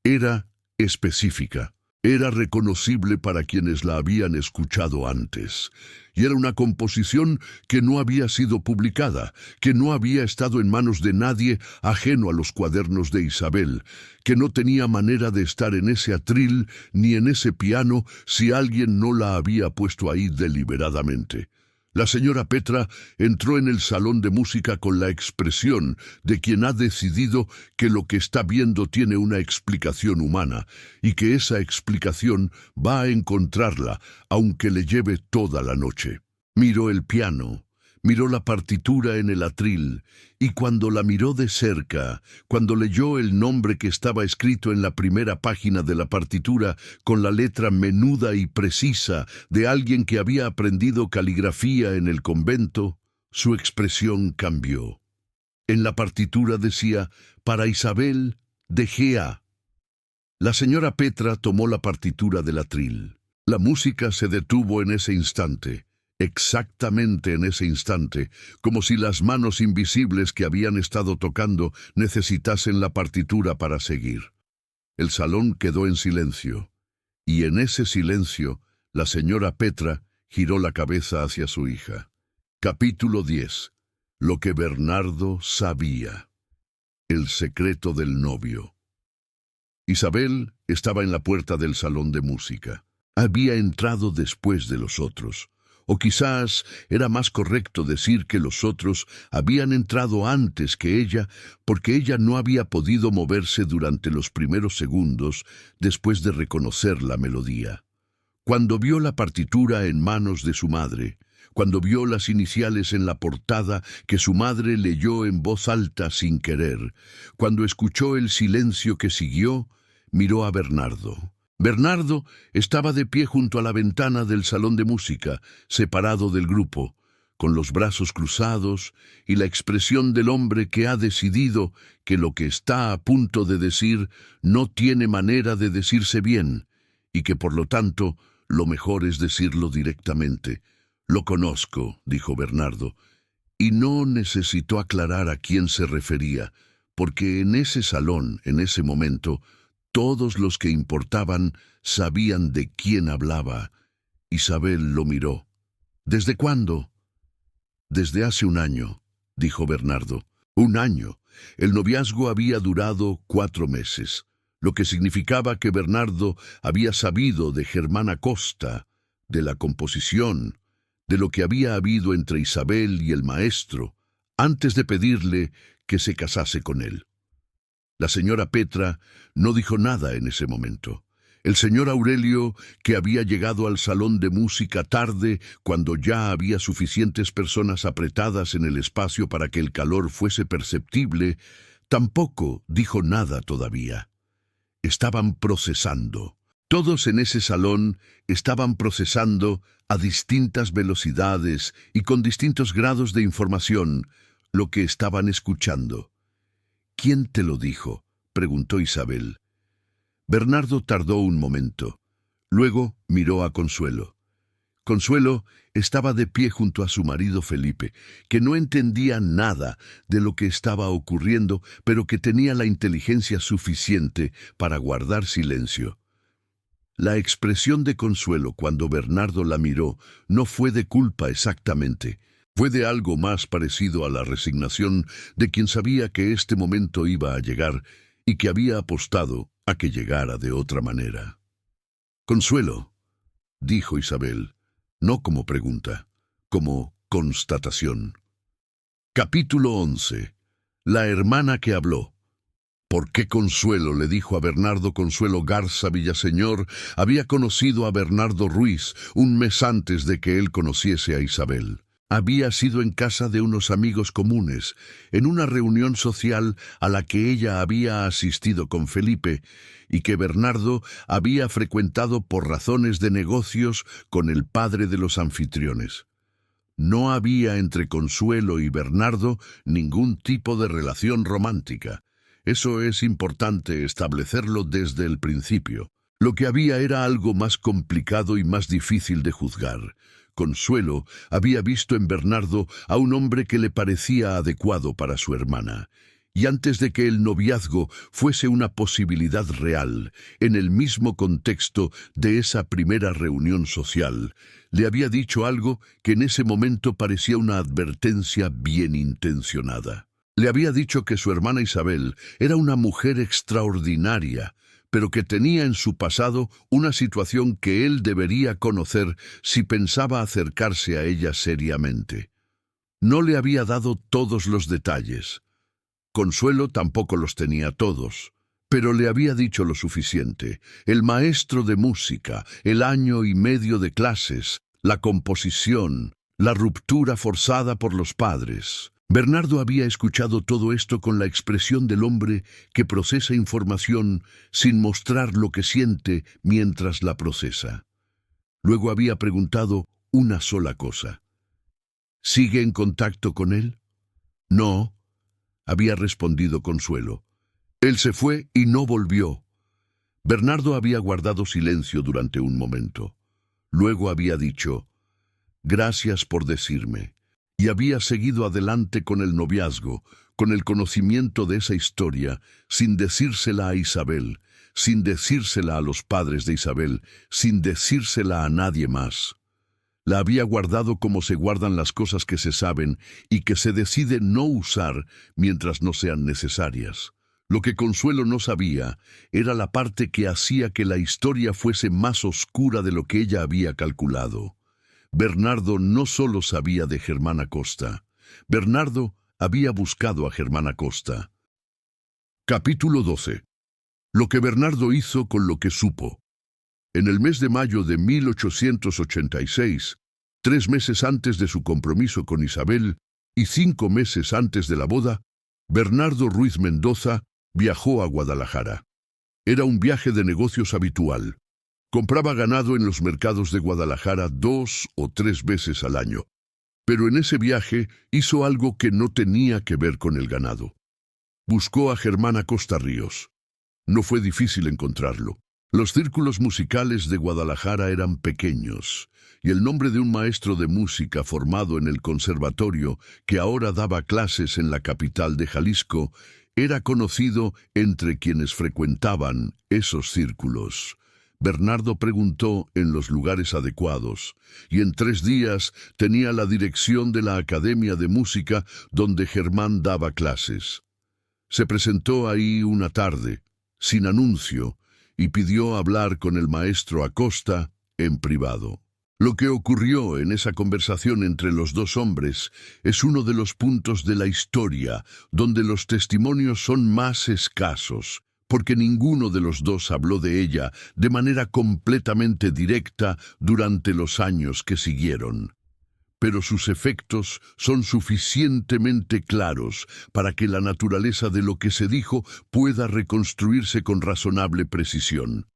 era específica, era reconocible para quienes la habían escuchado antes, y era una composición que no había sido publicada, que no había estado en manos de nadie ajeno a los cuadernos de Isabel, que no tenía manera de estar en ese atril ni en ese piano si alguien no la había puesto ahí deliberadamente. La señora Petra entró en el salón de música con la expresión de quien ha decidido que lo que está viendo tiene una explicación humana y que esa explicación va a encontrarla aunque le lleve toda la noche. Miró el piano, miró la partitura en el atril, y cuando la miró de cerca, cuando leyó el nombre que estaba escrito en la primera página de la partitura con la letra menuda y precisa de alguien que había aprendido caligrafía en el convento, su expresión cambió. En la partitura decía, para Isabel de Gea. La señora Petra tomó la partitura del atril. La música se detuvo en ese instante. Exactamente en ese instante, como si las manos invisibles que habían estado tocando necesitasen la partitura para seguir. El salón quedó en silencio, y en ese silencio la señora Petra giró la cabeza hacia su hija. Capítulo 10. Lo que Bernardo sabía. El secreto del novio. Isabel estaba en la puerta del salón de música. Había entrado después de los otros. O quizás era más correcto decir que los otros habían entrado antes que ella, porque ella no había podido moverse durante los primeros segundos después de reconocer la melodía. Cuando vio la partitura en manos de su madre, cuando vio las iniciales en la portada que su madre leyó en voz alta sin querer, cuando escuchó el silencio que siguió, miró a Bernardo. Bernardo estaba de pie junto a la ventana del salón de música, separado del grupo, con los brazos cruzados y la expresión del hombre que ha decidido que lo que está a punto de decir no tiene manera de decirse bien, y que por lo tanto lo mejor es decirlo directamente. «Lo conozco», dijo Bernardo, y no necesitó aclarar a quién se refería, porque en ese salón, en ese momento, todos los que importaban sabían de quién hablaba. Isabel lo miró. «¿Desde cuándo?» «Desde hace un año», dijo Bernardo. «Un año». El noviazgo había durado 4 meses, lo que significaba que Bernardo había sabido de Germán Acosta, de la composición, de lo que había habido entre Isabel y el maestro, antes de pedirle que se casase con él. La señora Petra no dijo nada en ese momento. El señor Aurelio, que había llegado al salón de música tarde, cuando ya había suficientes personas apretadas en el espacio para que el calor fuese perceptible, tampoco dijo nada todavía. Estaban procesando. Todos en ese salón estaban procesando a distintas velocidades y con distintos grados de información lo que estaban escuchando. «¿Quién te lo dijo?», preguntó Isabel. Bernardo tardó un momento. Luego miró a Consuelo. Consuelo estaba de pie junto a su marido Felipe, que no entendía nada de lo que estaba ocurriendo, pero que tenía la inteligencia suficiente para guardar silencio. La expresión de Consuelo cuando Bernardo la miró no fue de culpa exactamente. Fue de algo más parecido a la resignación de quien sabía que este momento iba a llegar y que había apostado a que llegara de otra manera. «Consuelo», dijo Isabel, no como pregunta, como constatación. Capítulo 11. La hermana que habló. ¿Por qué Consuelo le dijo a Bernardo? Consuelo Garza Villaseñor había conocido a Bernardo Ruiz un mes antes de que él conociese a Isabel. Había sido en casa de unos amigos comunes, en una reunión social a la que ella había asistido con Felipe y que Bernardo había frecuentado por razones de negocios con el padre de los anfitriones. No había entre Consuelo y Bernardo ningún tipo de relación romántica. Eso es importante establecerlo desde el principio. Lo que había era algo más complicado y más difícil de juzgar. Consuelo había visto en Bernardo a un hombre que le parecía adecuado para su hermana. Y antes de que el noviazgo fuese una posibilidad real, en el mismo contexto de esa primera reunión social, le había dicho algo que en ese momento parecía una advertencia bien intencionada. Le había dicho que su hermana Isabel era una mujer extraordinaria, pero que tenía en su pasado una situación que él debería conocer si pensaba acercarse a ella seriamente. No le había dado todos los detalles. Consuelo tampoco los tenía todos, pero le había dicho lo suficiente. El maestro de música, el año y medio de clases, la composición, la ruptura forzada por los padres. Bernardo había escuchado todo esto con la expresión del hombre que procesa información sin mostrar lo que siente mientras la procesa. Luego había preguntado una sola cosa. ¿Sigue en contacto con él? No, había respondido Consuelo. Él se fue y no volvió. Bernardo había guardado silencio durante un momento. Luego había dicho, «Gracias por decirme». Y había seguido adelante con el noviazgo, con el conocimiento de esa historia, sin decírsela a Isabel, sin decírsela a los padres de Isabel, sin decírsela a nadie más. La había guardado como se guardan las cosas que se saben y que se decide no usar mientras no sean necesarias. Lo que Consuelo no sabía era la parte que hacía que la historia fuese más oscura de lo que ella había calculado. Bernardo no solo sabía de Germán Acosta. Bernardo había buscado a Germán Acosta. Capítulo 12. Lo que Bernardo hizo con lo que supo. En el mes de mayo de 1886, 3 meses antes de su compromiso con Isabel y 5 meses antes de la boda, Bernardo Ruiz Mendoza viajó a Guadalajara. Era un viaje de negocios habitual. Compraba ganado en los mercados de Guadalajara 2 o 3 veces al año. Pero en ese viaje hizo algo que no tenía que ver con el ganado. Buscó a Germán Acosta Ríos. No fue difícil encontrarlo. Los círculos musicales de Guadalajara eran pequeños, y el nombre de un maestro de música formado en el conservatorio, que ahora daba clases en la capital de Jalisco, era conocido entre quienes frecuentaban esos círculos. Bernardo preguntó en los lugares adecuados, y en 3 días tenía la dirección de la Academia de Música donde Germán daba clases. Se presentó ahí una tarde, sin anuncio, y pidió hablar con el maestro Acosta en privado. Lo que ocurrió en esa conversación entre los dos hombres es uno de los puntos de la historia donde los testimonios son más escasos, porque ninguno de los dos habló de ella de manera completamente directa durante los años que siguieron. Pero sus efectos son suficientemente claros para que la naturaleza de lo que se dijo pueda reconstruirse con razonable precisión.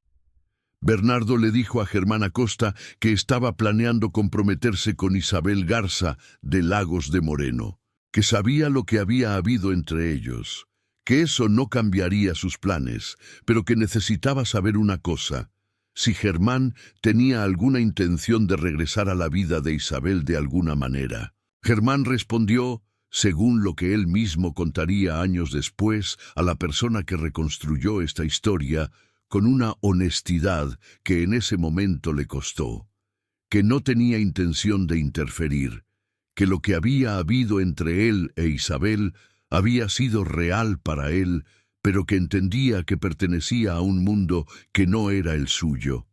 Bernardo le dijo a Germán Acosta que estaba planeando comprometerse con Isabel Garza de Lagos de Moreno, que sabía lo que había habido entre ellos, que eso no cambiaría sus planes, pero que necesitaba saber una cosa: si Germán tenía alguna intención de regresar a la vida de Isabel de alguna manera. Germán respondió, según lo que él mismo contaría años después a la persona que reconstruyó esta historia, con una honestidad que en ese momento le costó, que no tenía intención de interferir, que lo que había habido entre él e Isabel había sido real para él, pero que entendía que pertenecía a un mundo que no era el suyo,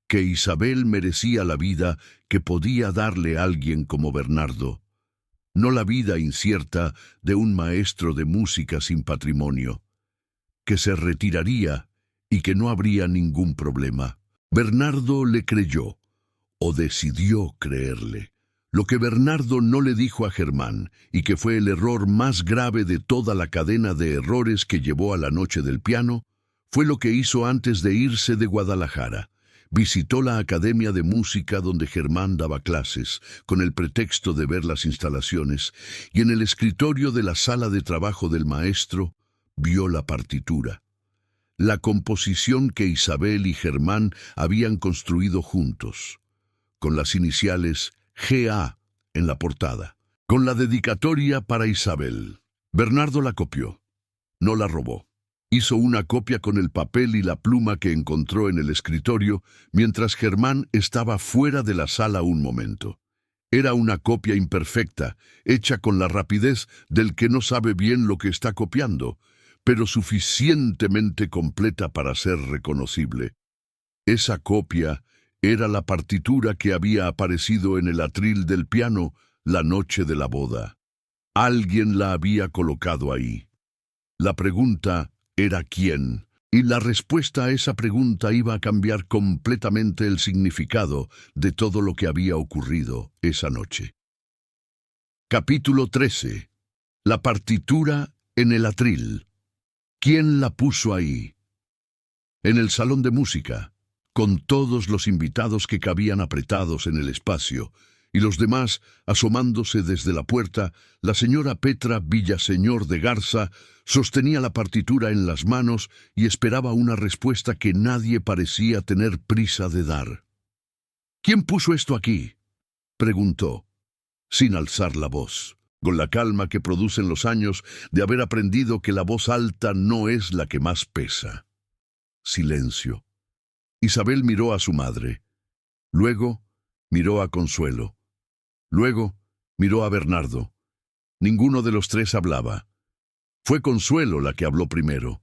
que Isabel merecía la vida que podía darle alguien como Bernardo, no la vida incierta de un maestro de música sin patrimonio, que se retiraría y que no habría ningún problema. Bernardo le creyó, o decidió creerle. Lo que Bernardo no le dijo a Germán, y que fue el error más grave de toda la cadena de errores que llevó a la noche del piano, fue lo que hizo antes de irse de Guadalajara. Visitó la Academia de Música donde Germán daba clases, con el pretexto de ver las instalaciones, y en el escritorio de la sala de trabajo del maestro vio la partitura. La composición que Isabel y Germán habían construido juntos, con las iniciales G.A. en la portada, con la dedicatoria para Isabel. Bernardo la copió, no la robó. Hizo una copia con el papel y la pluma que encontró en el escritorio mientras Germán estaba fuera de la sala un momento. Era una copia imperfecta, hecha con la rapidez del que no sabe bien lo que está copiando, pero suficientemente completa para ser reconocible. Esa copia era la partitura que había aparecido en el atril del piano la noche de la boda. Alguien la había colocado ahí. La pregunta era ¿quién? Y la respuesta a esa pregunta iba a cambiar completamente el significado de todo lo que había ocurrido esa noche. Capítulo 13. La partitura en el atril. ¿Quién la puso ahí? En el salón de música, con todos los invitados que cabían apretados en el espacio, y los demás asomándose desde la puerta, la señora Petra Villaseñor de Garza sostenía la partitura en las manos y esperaba una respuesta que nadie parecía tener prisa de dar. ¿Quién puso esto aquí?, preguntó, sin alzar la voz, con la calma que producen los años de haber aprendido que la voz alta no es la que más pesa. Silencio. Isabel miró a su madre. Luego miró a Consuelo. Luego miró a Bernardo. Ninguno de los tres hablaba. Fue Consuelo la que habló primero.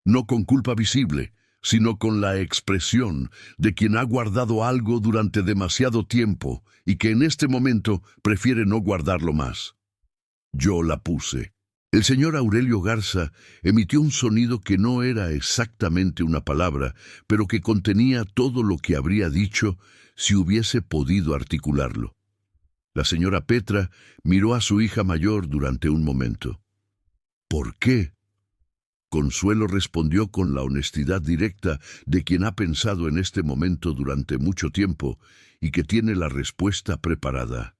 No con culpa visible, sino con la expresión de quien ha guardado algo durante demasiado tiempo y que en este momento prefiere no guardarlo más. Yo la puse. El señor Aurelio Garza emitió un sonido que no era exactamente una palabra, pero que contenía todo lo que habría dicho si hubiese podido articularlo. La señora Petra miró a su hija mayor durante un momento. ¿Por qué?, Consuelo respondió con la honestidad directa de quien ha pensado en este momento durante mucho tiempo y que tiene la respuesta preparada.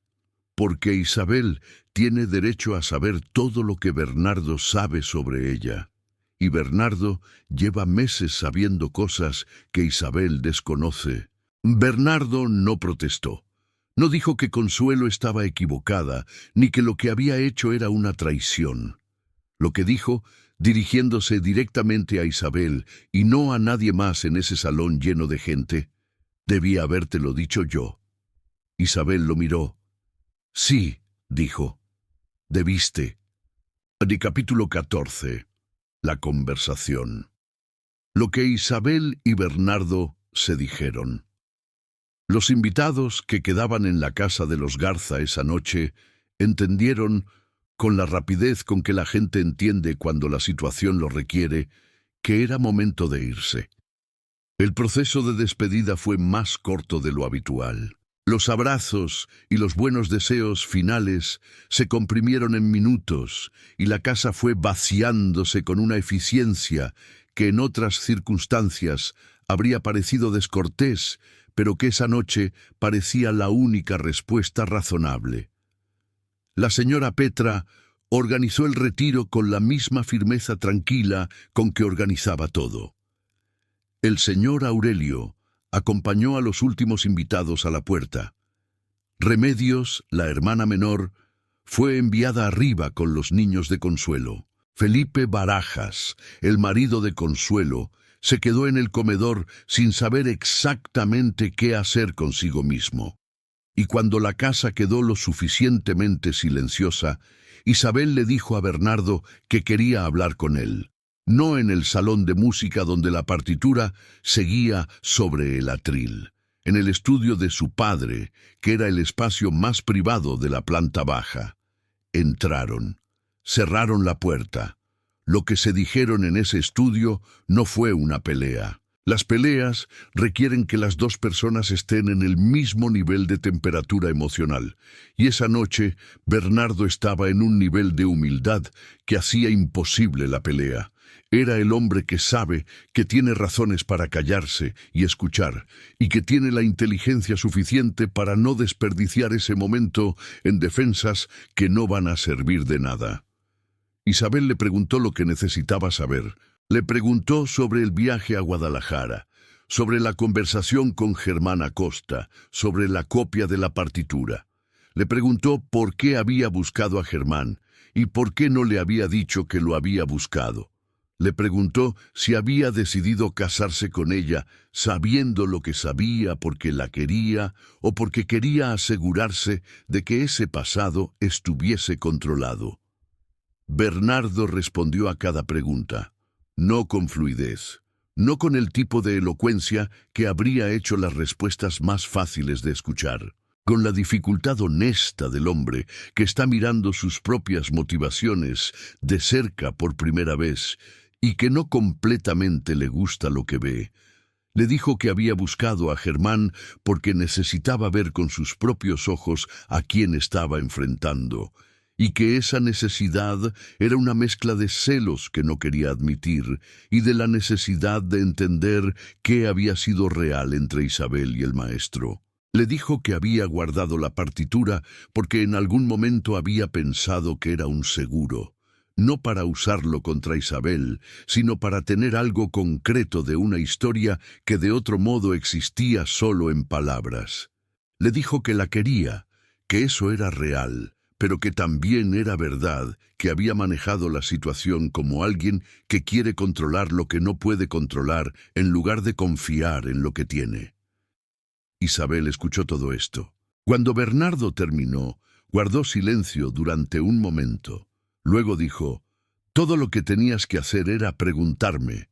Porque Isabel tiene derecho a saber todo lo que Bernardo sabe sobre ella. Y Bernardo lleva meses sabiendo cosas que Isabel desconoce. Bernardo no protestó. No dijo que Consuelo estaba equivocada, ni que lo que había hecho era una traición. Lo que dijo, dirigiéndose directamente a Isabel y no a nadie más en ese salón lleno de gente, debía habértelo dicho yo. Isabel lo miró. Sí, dijo. Debiste. De capítulo 14. La conversación. Lo que Isabel y Bernardo se dijeron. Los invitados que quedaban en la casa de los Garza esa noche entendieron, con la rapidez con que la gente entiende cuando la situación lo requiere, que era momento de irse. El proceso de despedida fue más corto de lo habitual. Los abrazos y los buenos deseos finales se comprimieron en minutos y la casa fue vaciándose con una eficiencia que en otras circunstancias habría parecido descortés, pero que esa noche parecía la única respuesta razonable. La señora Petra organizó el retiro con la misma firmeza tranquila con que organizaba todo. El señor Aurelio acompañó a los últimos invitados a la puerta. Remedios, la hermana menor, fue enviada arriba con los niños de Consuelo. Felipe Barajas, el marido de Consuelo, se quedó en el comedor sin saber exactamente qué hacer consigo mismo. Y cuando la casa quedó lo suficientemente silenciosa, Isabel le dijo a Bernardo que quería hablar con él. No en el salón de música donde la partitura seguía sobre el atril, en el estudio de su padre, que era el espacio más privado de la planta baja. Entraron, cerraron la puerta. Lo que se dijeron en ese estudio no fue una pelea. Las peleas requieren que las dos personas estén en el mismo nivel de temperatura emocional, y esa noche Bernardo estaba en un nivel de humildad que hacía imposible la pelea. Era el hombre que sabe que tiene razones para callarse y escuchar, y que tiene la inteligencia suficiente para no desperdiciar ese momento en defensas que no van a servir de nada. Isabel le preguntó lo que necesitaba saber. Le preguntó sobre el viaje a Guadalajara, sobre la conversación con Germán Acosta, sobre la copia de la partitura. Le preguntó por qué había buscado a Germán y por qué no le había dicho que lo había buscado. Le preguntó si había decidido casarse con ella, sabiendo lo que sabía porque la quería o porque quería asegurarse de que ese pasado estuviese controlado. Bernardo respondió a cada pregunta. No con fluidez, no con el tipo de elocuencia que habría hecho las respuestas más fáciles de escuchar, con la dificultad honesta del hombre que está mirando sus propias motivaciones de cerca por primera vez y que no completamente le gusta lo que ve. Le dijo que había buscado a Germán porque necesitaba ver con sus propios ojos a quién estaba enfrentando, y que esa necesidad era una mezcla de celos que no quería admitir y de la necesidad de entender qué había sido real entre Isabel y el maestro. Le dijo que había guardado la partitura porque en algún momento había pensado que era un seguro, no para usarlo contra Isabel, sino para tener algo concreto de una historia que de otro modo existía solo en palabras. Le dijo que la quería, que eso era real, pero que también era verdad que había manejado la situación como alguien que quiere controlar lo que no puede controlar en lugar de confiar en lo que tiene. Isabel escuchó todo esto. Cuando Bernardo terminó, guardó silencio durante un momento. Luego dijo, «Todo lo que tenías que hacer era preguntarme».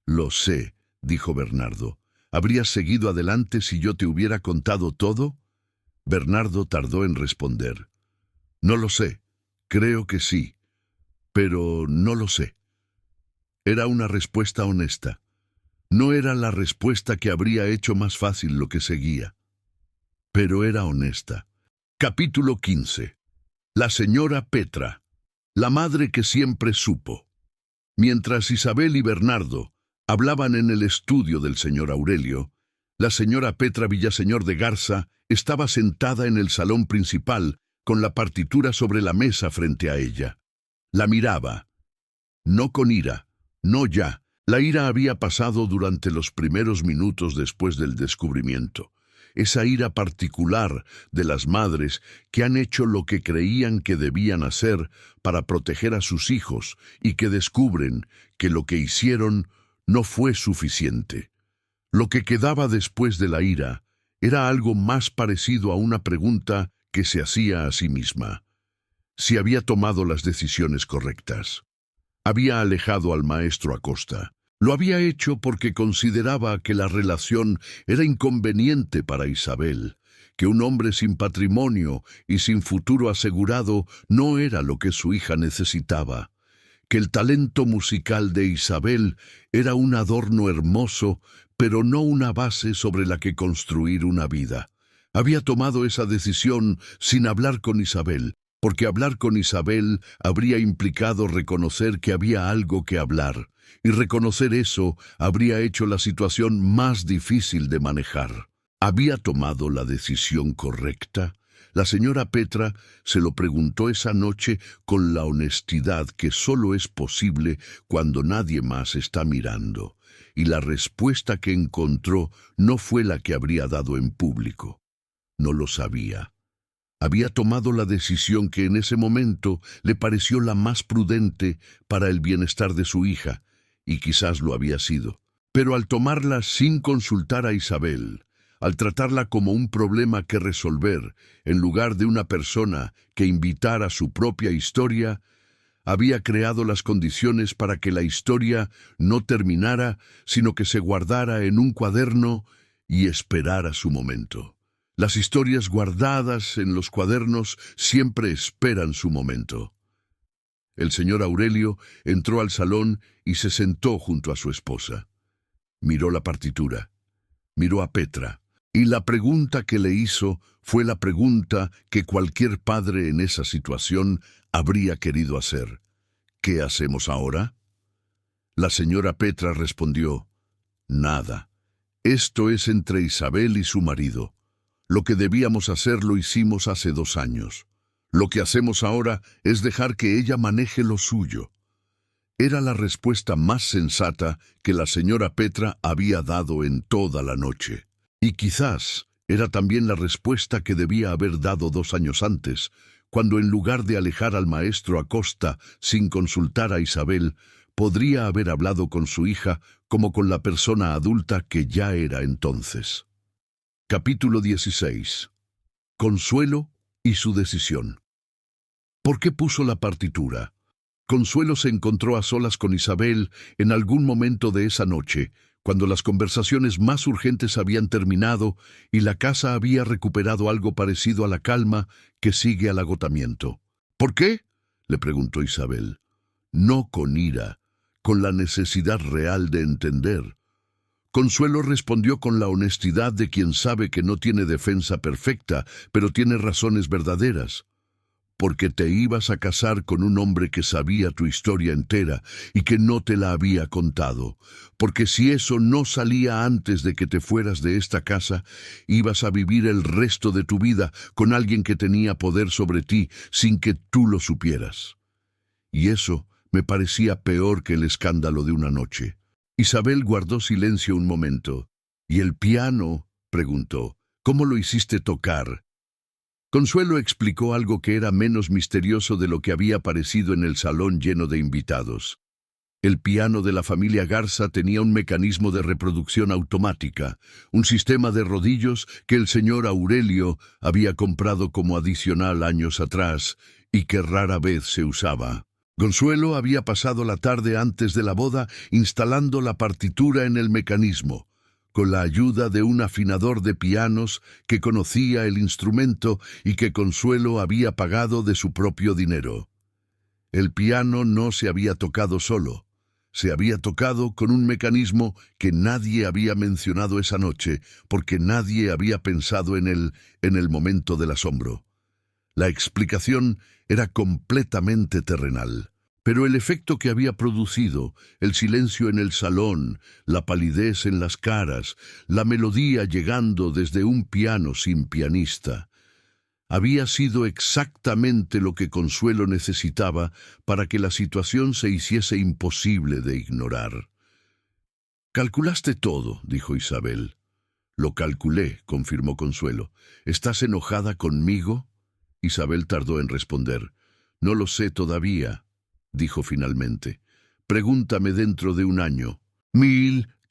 «Lo sé», dijo Bernardo. «¿Habrías seguido adelante si yo te hubiera contado todo?» Bernardo tardó en responder. «No lo sé, creo que sí, pero no lo sé». Era una respuesta honesta. No era la respuesta que habría hecho más fácil lo que seguía, pero era honesta. Capítulo 15. La señora Petra, la madre que siempre supo. Mientras Isabel y Bernardo hablaban en el estudio del señor Aurelio, la señora Petra Villaseñor de Garza estaba sentada en el salón principal con la partitura sobre la mesa frente a ella. La miraba, no con ira, no ya. La ira había pasado durante los primeros minutos después del descubrimiento. Esa ira particular de las madres que han hecho lo que creían que debían hacer para proteger a sus hijos y que descubren que lo que hicieron no fue suficiente. Lo que quedaba después de la ira era algo más parecido a una pregunta que se hacía a sí misma: si había tomado las decisiones correctas. Había alejado al maestro Acosta. Lo había hecho porque consideraba que la relación era inconveniente para Isabel, que un hombre sin patrimonio y sin futuro asegurado no era lo que su hija necesitaba, que el talento musical de Isabel era un adorno hermoso, pero no una base sobre la que construir una vida. Había tomado esa decisión sin hablar con Isabel, porque hablar con Isabel habría implicado reconocer que había algo que hablar, y reconocer eso habría hecho la situación más difícil de manejar. ¿Había tomado la decisión correcta? La señora Petra se lo preguntó esa noche con la honestidad que solo es posible cuando nadie más está mirando, y la respuesta que encontró no fue la que habría dado en público. No lo sabía. Había tomado la decisión que en ese momento le pareció la más prudente para el bienestar de su hija, y quizás lo había sido. Pero al tomarla sin consultar a Isabel, al tratarla como un problema que resolver, en lugar de una persona que invitara a su propia historia, había creado las condiciones para que la historia no terminara, sino que se guardara en un cuaderno y esperara su momento. Las historias guardadas en los cuadernos siempre esperan su momento. El señor Aurelio entró al salón y se sentó junto a su esposa. Miró la partitura, miró a Petra, y la pregunta que le hizo fue la pregunta que cualquier padre en esa situación habría querido hacer. ¿Qué hacemos ahora? La señora Petra respondió: nada. Esto es entre Isabel y su marido. Lo que debíamos hacer lo hicimos hace 2 años. Lo que hacemos ahora es dejar que ella maneje lo suyo. Era la respuesta más sensata que la señora Petra había dado en toda la noche. Y quizás era también la respuesta que debía haber dado 2 años antes, cuando en lugar de alejar al maestro Acosta sin consultar a Isabel, podría haber hablado con su hija como con la persona adulta que ya era entonces. Capítulo 16. Consuelo y su decisión. ¿Por qué puso la partitura? Consuelo se encontró a solas con Isabel en algún momento de esa noche, cuando las conversaciones más urgentes habían terminado y la casa había recuperado algo parecido a la calma que sigue al agotamiento. ¿Por qué?, le preguntó Isabel. No con ira, con la necesidad real de entender. Consuelo respondió con la honestidad de quien sabe que no tiene defensa perfecta, pero tiene razones verdaderas. Porque te ibas a casar con un hombre que sabía tu historia entera y que no te la había contado. Porque si eso no salía antes de que te fueras de esta casa, ibas a vivir el resto de tu vida con alguien que tenía poder sobre ti sin que tú lo supieras. Y eso me parecía peor que el escándalo de una noche. Isabel guardó silencio un momento. ¿Y el piano?, preguntó. ¿Cómo lo hiciste tocar? Consuelo explicó algo que era menos misterioso de lo que había parecido en el salón lleno de invitados. El piano de la familia Garza tenía un mecanismo de reproducción automática, un sistema de rodillos que el señor Aurelio había comprado como adicional años atrás y que rara vez se usaba. Consuelo había pasado la tarde antes de la boda instalando la partitura en el mecanismo, con la ayuda de un afinador de pianos que conocía el instrumento y que Consuelo había pagado de su propio dinero. El piano no se había tocado solo, se había tocado con un mecanismo que nadie había mencionado esa noche, porque nadie había pensado en él en el momento del asombro. La explicación era completamente terrenal. Pero el efecto que había producido, el silencio en el salón, la palidez en las caras, la melodía llegando desde un piano sin pianista, había sido exactamente lo que Consuelo necesitaba para que la situación se hiciese imposible de ignorar. «Calculaste todo», dijo Isabel. «Lo calculé», confirmó Consuelo. «¿Estás enojada conmigo?» Isabel tardó en responder. «No lo sé todavía», dijo finalmente. «Pregúntame dentro de un año».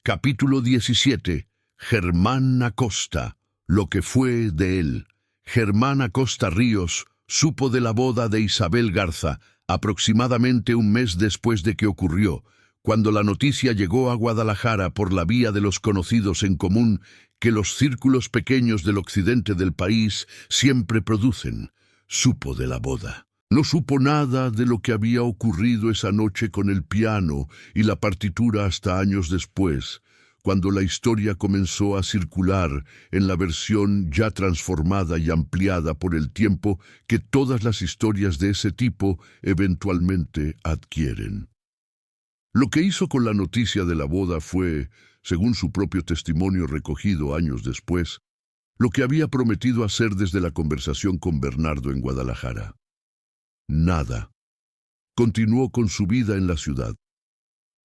Capítulo 17. Germán Acosta. Lo que fue de él. Germán Acosta Ríos supo de la boda de Isabel Garza aproximadamente un mes después de que ocurrió, cuando la noticia llegó a Guadalajara por la vía de los conocidos en común que los círculos pequeños del occidente del país siempre producen. Supo de la boda. No supo nada de lo que había ocurrido esa noche con el piano y la partitura hasta años después, cuando la historia comenzó a circular en la versión ya transformada y ampliada por el tiempo que todas las historias de ese tipo eventualmente adquieren. Lo que hizo con la noticia de la boda fue, según su propio testimonio recogido años después, lo que había prometido hacer desde la conversación con Bernardo en Guadalajara. Nada. Continuó con su vida en la ciudad.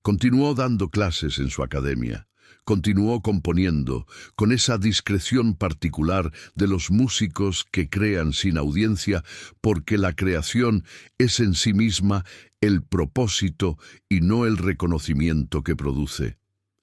Continuó dando clases en su academia. Continuó componiendo, con esa discreción particular de los músicos que crean sin audiencia, porque la creación es en sí misma el propósito y no el reconocimiento que produce.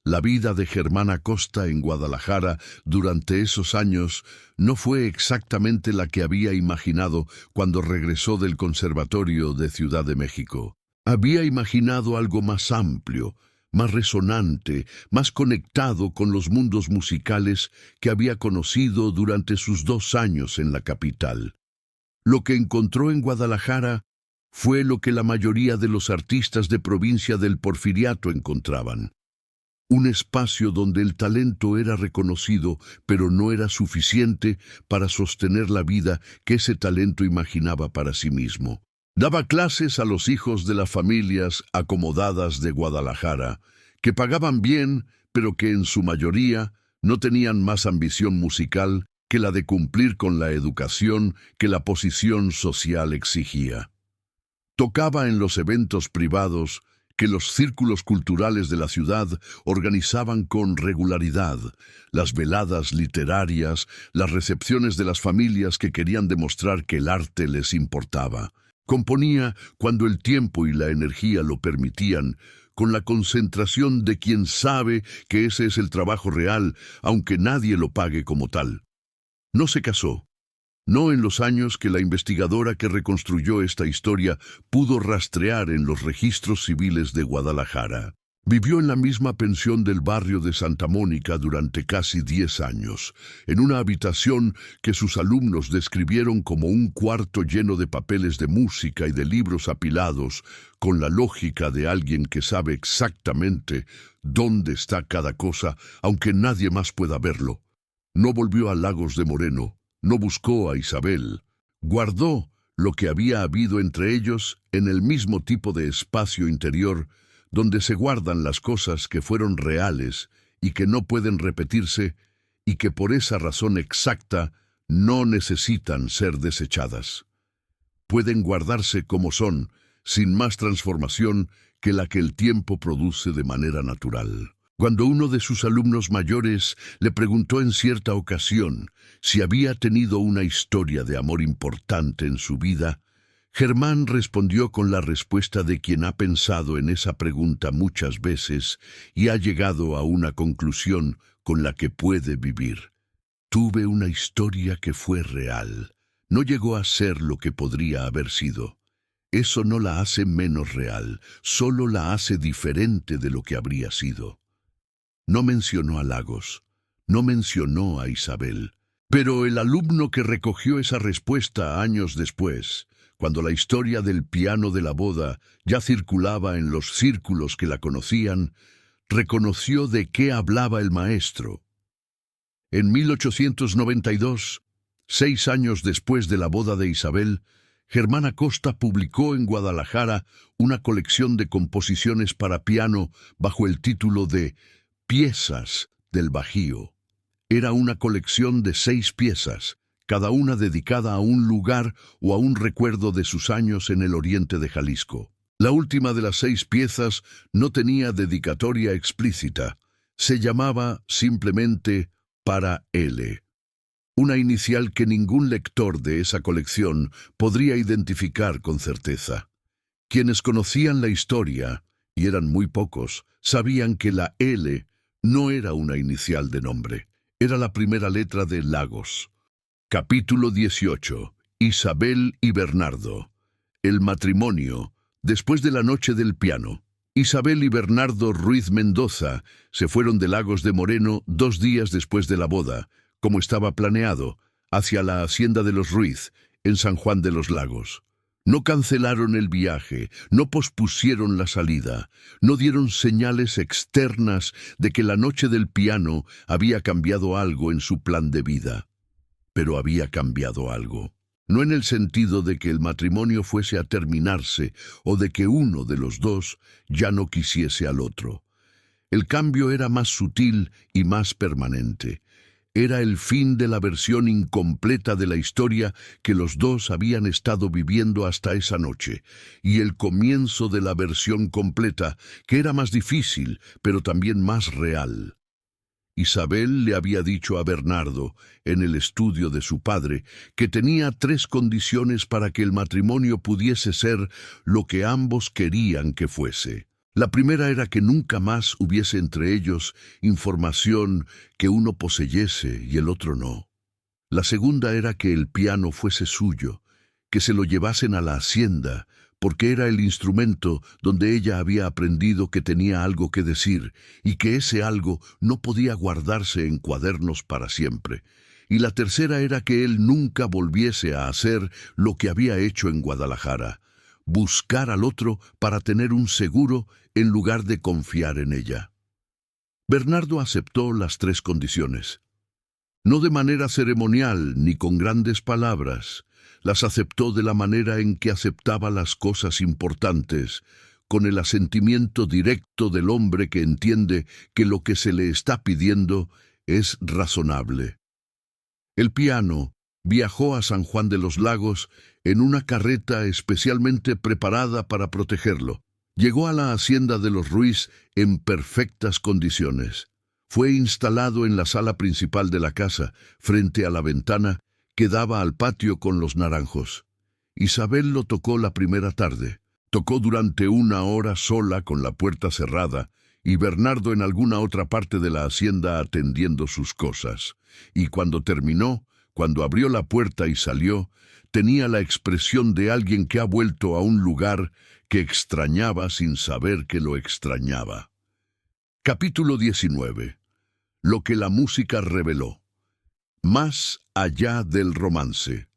La vida de Germán Acosta en Guadalajara durante esos años no fue exactamente la que había imaginado cuando regresó del Conservatorio de Ciudad de México. Había imaginado algo más amplio, más resonante, más conectado con los mundos musicales que había conocido durante sus 2 años en la capital. Lo que encontró en Guadalajara fue lo que la mayoría de los artistas de provincia del Porfiriato encontraban. Un espacio donde el talento era reconocido, pero no era suficiente para sostener la vida que ese talento imaginaba para sí mismo. Daba clases a los hijos de las familias acomodadas de Guadalajara, que pagaban bien, pero que en su mayoría no tenían más ambición musical que la de cumplir con la educación que la posición social exigía. Tocaba en los eventos privados que los círculos culturales de la ciudad organizaban con regularidad, las veladas literarias, las recepciones de las familias que querían demostrar que el arte les importaba. Componía cuando el tiempo y la energía lo permitían, con la concentración de quien sabe que ese es el trabajo real, aunque nadie lo pague como tal. No se casó. No en los años que la investigadora que reconstruyó esta historia pudo rastrear en los registros civiles de Guadalajara. Vivió en la misma pensión del barrio de Santa Mónica durante casi 10 años, en una habitación que sus alumnos describieron como un cuarto lleno de papeles de música y de libros apilados, con la lógica de alguien que sabe exactamente dónde está cada cosa, aunque nadie más pueda verlo. No volvió a Lagos de Moreno. No buscó a Isabel. Guardó lo que había habido entre ellos en el mismo tipo de espacio interior donde se guardan las cosas que fueron reales y que no pueden repetirse y que por esa razón exacta no necesitan ser desechadas. Pueden guardarse como son, sin más transformación que la que el tiempo produce de manera natural. Cuando uno de sus alumnos mayores le preguntó en cierta ocasión si había tenido una historia de amor importante en su vida, Germán respondió con la respuesta de quien ha pensado en esa pregunta muchas veces y ha llegado a una conclusión con la que puede vivir. Tuve una historia que fue real. No llegó a ser lo que podría haber sido. Eso no la hace menos real, solo la hace diferente de lo que habría sido. No mencionó a Lagos, no mencionó a Isabel, pero el alumno que recogió esa respuesta años después, cuando la historia del piano de la boda ya circulaba en los círculos que la conocían, reconoció de qué hablaba el maestro. En 1892, 6 años después de la boda de Isabel, Germán Acosta publicó en Guadalajara una colección de composiciones para piano bajo el título de Piezas del Bajío. Era una colección de 6 piezas, cada una dedicada a un lugar o a un recuerdo de sus años en el oriente de Jalisco. La última de las 6 piezas no tenía dedicatoria explícita. Se llamaba simplemente Para L. Una inicial que ningún lector de esa colección podría identificar con certeza. Quienes conocían la historia, y eran muy pocos, sabían que la L no era una inicial de nombre. Era la primera letra de Lagos. Capítulo 18. Isabel y Bernardo. El matrimonio, después de la noche del piano. Isabel y Bernardo Ruiz Mendoza se fueron de Lagos de Moreno 2 días después de la boda, como estaba planeado, hacia la hacienda de los Ruiz, en San Juan de los Lagos. No cancelaron el viaje, no pospusieron la salida, no dieron señales externas de que la noche del piano había cambiado algo en su plan de vida. Pero había cambiado algo. No en el sentido de que el matrimonio fuese a terminarse o de que uno de los dos ya no quisiese al otro. El cambio era más sutil y más permanente. Era el fin de la versión incompleta de la historia que los dos habían estado viviendo hasta esa noche, y el comienzo de la versión completa, que era más difícil, pero también más real. Isabel le había dicho a Bernardo, en el estudio de su padre, que tenía 3 condiciones para que el matrimonio pudiese ser lo que ambos querían que fuese. La primera era que nunca más hubiese entre ellos información que uno poseyese y el otro no. La segunda era que el piano fuese suyo, que se lo llevasen a la hacienda, porque era el instrumento donde ella había aprendido que tenía algo que decir y que ese algo no podía guardarse en cuadernos para siempre. Y la tercera era que él nunca volviese a hacer lo que había hecho en Guadalajara, buscar al otro para tener un seguro en lugar de confiar en ella. Bernardo aceptó las 3 condiciones. No de manera ceremonial ni con grandes palabras, las aceptó de la manera en que aceptaba las cosas importantes, con el asentimiento directo del hombre que entiende que lo que se le está pidiendo es razonable. El piano viajó a San Juan de los Lagos en una carreta especialmente preparada para protegerlo. Llegó a la hacienda de los Ruiz en perfectas condiciones. Fue instalado en la sala principal de la casa, frente a la ventana que daba al patio con los naranjos. Isabel lo tocó la primera tarde. Tocó durante 1 hora sola con la puerta cerrada y Bernardo en alguna otra parte de la hacienda atendiendo sus cosas. Y cuando terminó, cuando abrió la puerta y salió, tenía la expresión de alguien que ha vuelto a un lugar que extrañaba sin saber que lo extrañaba. Capítulo 19. Lo que la música reveló. Más allá del romance.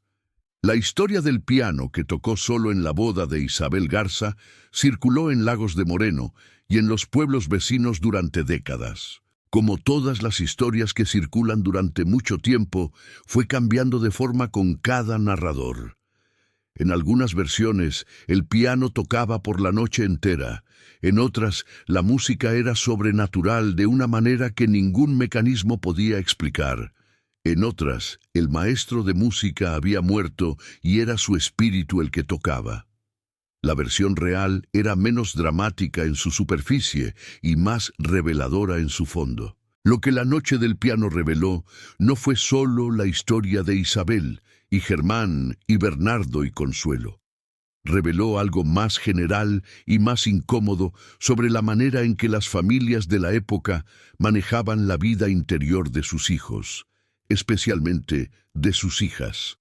La historia del piano que tocó solo en la boda de Isabel Garza circuló en Lagos de Moreno y en los pueblos vecinos durante décadas. Como todas las historias que circulan durante mucho tiempo, fue cambiando de forma con cada narrador. En algunas versiones, el piano tocaba por la noche entera. En otras, la música era sobrenatural de una manera que ningún mecanismo podía explicar. En otras, el maestro de música había muerto y era su espíritu el que tocaba. La versión real era menos dramática en su superficie y más reveladora en su fondo. Lo que la noche del piano reveló no fue solo la historia de Isabel, y Germán, y Bernardo y Consuelo. Reveló algo más general y más incómodo sobre la manera en que las familias de la época manejaban la vida interior de sus hijos, especialmente de sus hijas.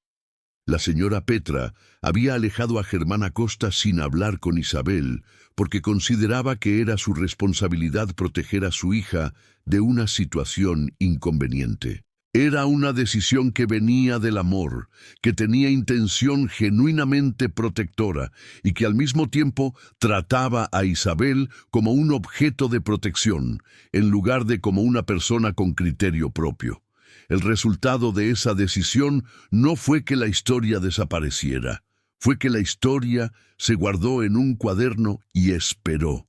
La señora Petra había alejado a Germán Acosta sin hablar con Isabel, porque consideraba que era su responsabilidad proteger a su hija de una situación inconveniente. Era una decisión que venía del amor, que tenía intención genuinamente protectora y que al mismo tiempo trataba a Isabel como un objeto de protección, en lugar de como una persona con criterio propio. El resultado de esa decisión no fue que la historia desapareciera, fue que la historia se guardó en un cuaderno y esperó.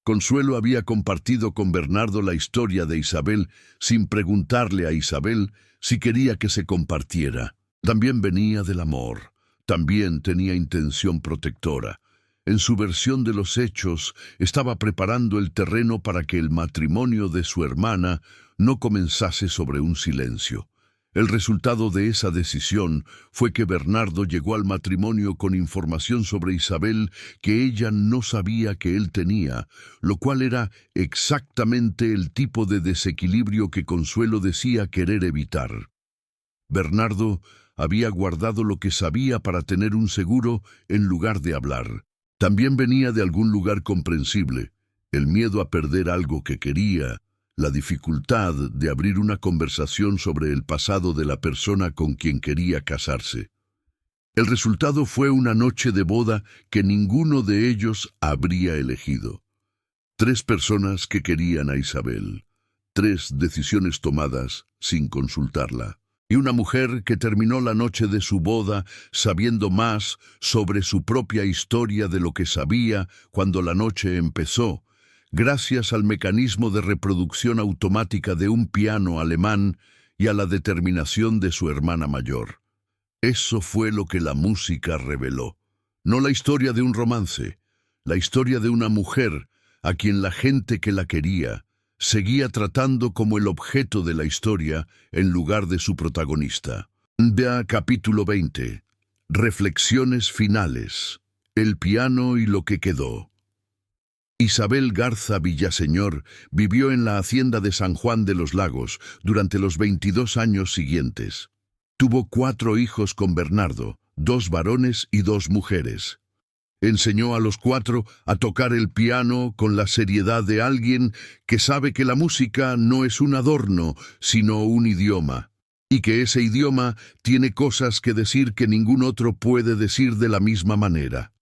Consuelo había compartido con Bernardo la historia de Isabel sin preguntarle a Isabel si quería que se compartiera. También venía del amor, también tenía intención protectora. En su versión de los hechos, estaba preparando el terreno para que el matrimonio de su hermana no comenzase sobre un silencio. El resultado de esa decisión fue que Bernardo llegó al matrimonio con información sobre Isabel que ella no sabía que él tenía, lo cual era exactamente el tipo de desequilibrio que Consuelo decía querer evitar. Bernardo había guardado lo que sabía para tener un seguro en lugar de hablar. También venía de algún lugar comprensible, el miedo a perder algo que quería, la dificultad de abrir una conversación sobre el pasado de la persona con quien quería casarse. El resultado fue una noche de boda que ninguno de ellos habría elegido. 3 personas que querían a Isabel, 3 decisiones tomadas sin consultarla, y una mujer que terminó la noche de su boda sabiendo más sobre su propia historia de lo que sabía cuando la noche empezó, gracias al mecanismo de reproducción automática de un piano alemán y a la determinación de su hermana mayor. Eso fue lo que la música reveló. No la historia de un romance, la historia de una mujer a quien la gente que la quería seguía tratando como el objeto de la historia en lugar de su protagonista. Vea capítulo 20. Reflexiones finales. El piano y lo que quedó. Isabel Garza Villaseñor vivió en la hacienda de San Juan de los Lagos durante los 22 años siguientes. Tuvo 4 hijos con Bernardo, 2 varones y 2 mujeres. Enseñó a los 4 a tocar el piano con la seriedad de alguien que sabe que la música no es un adorno, sino un idioma, y que ese idioma tiene cosas que decir que ningún otro puede decir de la misma manera.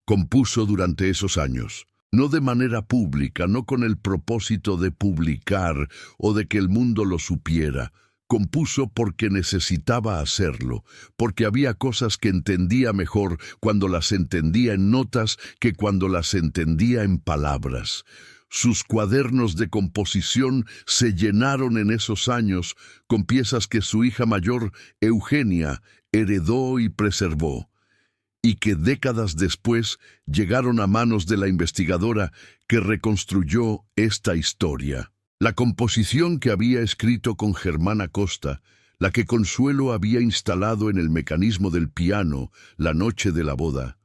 Compuso durante esos años. No de manera pública, no con el propósito de publicar o de que el mundo lo supiera. Compuso porque necesitaba hacerlo, porque había cosas que entendía mejor cuando las entendía en notas que cuando las entendía en palabras. Sus cuadernos de composición se llenaron en esos años con piezas que su hija mayor, Eugenia, heredó y preservó, y que décadas después llegaron a manos de la investigadora que reconstruyó esta historia. La composición que había escrito con Germán Acosta, la que Consuelo había instalado en el mecanismo del piano la noche de la boda,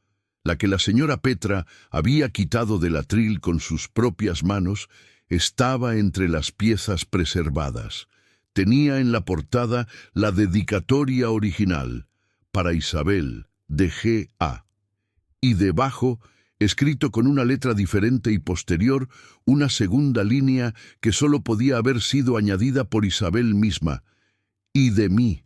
la que la señora Petra había quitado del atril con sus propias manos, estaba entre las piezas preservadas. Tenía en la portada la dedicatoria original, para Isabel, de G.A. Y debajo, escrito con una letra diferente y posterior, una segunda línea que solo podía haber sido añadida por Isabel misma, y de mí,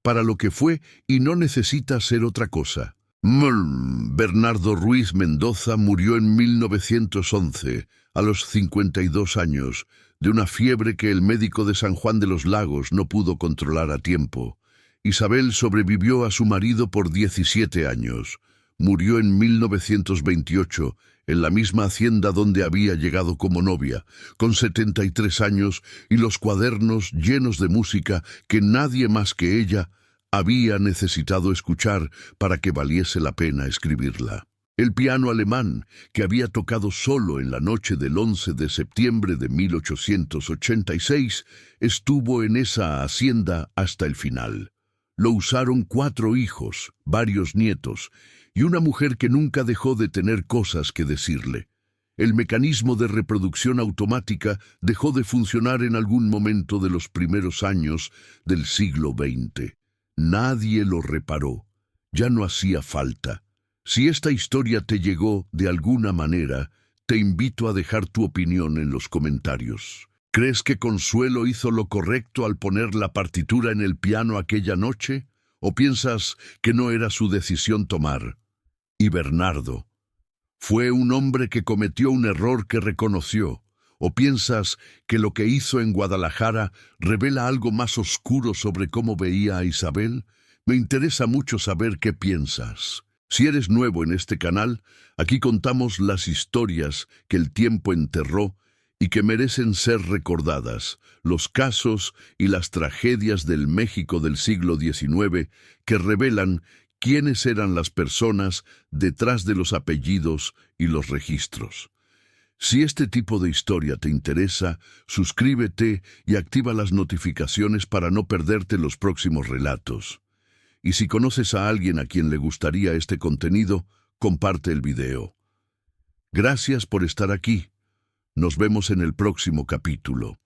para lo que fue y no necesita ser otra cosa. Bernardo Ruiz Mendoza murió en 1911, a los 52 años, de una fiebre que el médico de San Juan de los Lagos no pudo controlar a tiempo. Isabel sobrevivió a su marido por 17 años. Murió en 1928, en la misma hacienda donde había llegado como novia, con 73 años y los cuadernos llenos de música que nadie más que ella había necesitado escuchar para que valiese la pena escribirla. El piano alemán, que había tocado solo en la noche del 11 de septiembre de 1886, estuvo en esa hacienda hasta el final. Lo usaron 4 hijos, varios nietos, y una mujer que nunca dejó de tener cosas que decirle. El mecanismo de reproducción automática dejó de funcionar en algún momento de los primeros años del siglo XX. Nadie lo reparó. Ya no hacía falta. Si esta historia te llegó de alguna manera, te invito a dejar tu opinión en los comentarios. ¿Crees que Consuelo hizo lo correcto al poner la partitura en el piano aquella noche? ¿O piensas que no era su decisión tomar? Y Bernardo, ¿fue un hombre que cometió un error que reconoció? ¿O piensas que lo que hizo en Guadalajara revela algo más oscuro sobre cómo veía a Isabel? Me interesa mucho saber qué piensas. Si eres nuevo en este canal, aquí contamos las historias que el tiempo enterró y que merecen ser recordadas, los casos y las tragedias del México del siglo XIX que revelan quiénes eran las personas detrás de los apellidos y los registros. Si este tipo de historia te interesa, suscríbete y activa las notificaciones para no perderte los próximos relatos. Y si conoces a alguien a quien le gustaría este contenido, comparte el video. Gracias por estar aquí. Nos vemos en el próximo capítulo.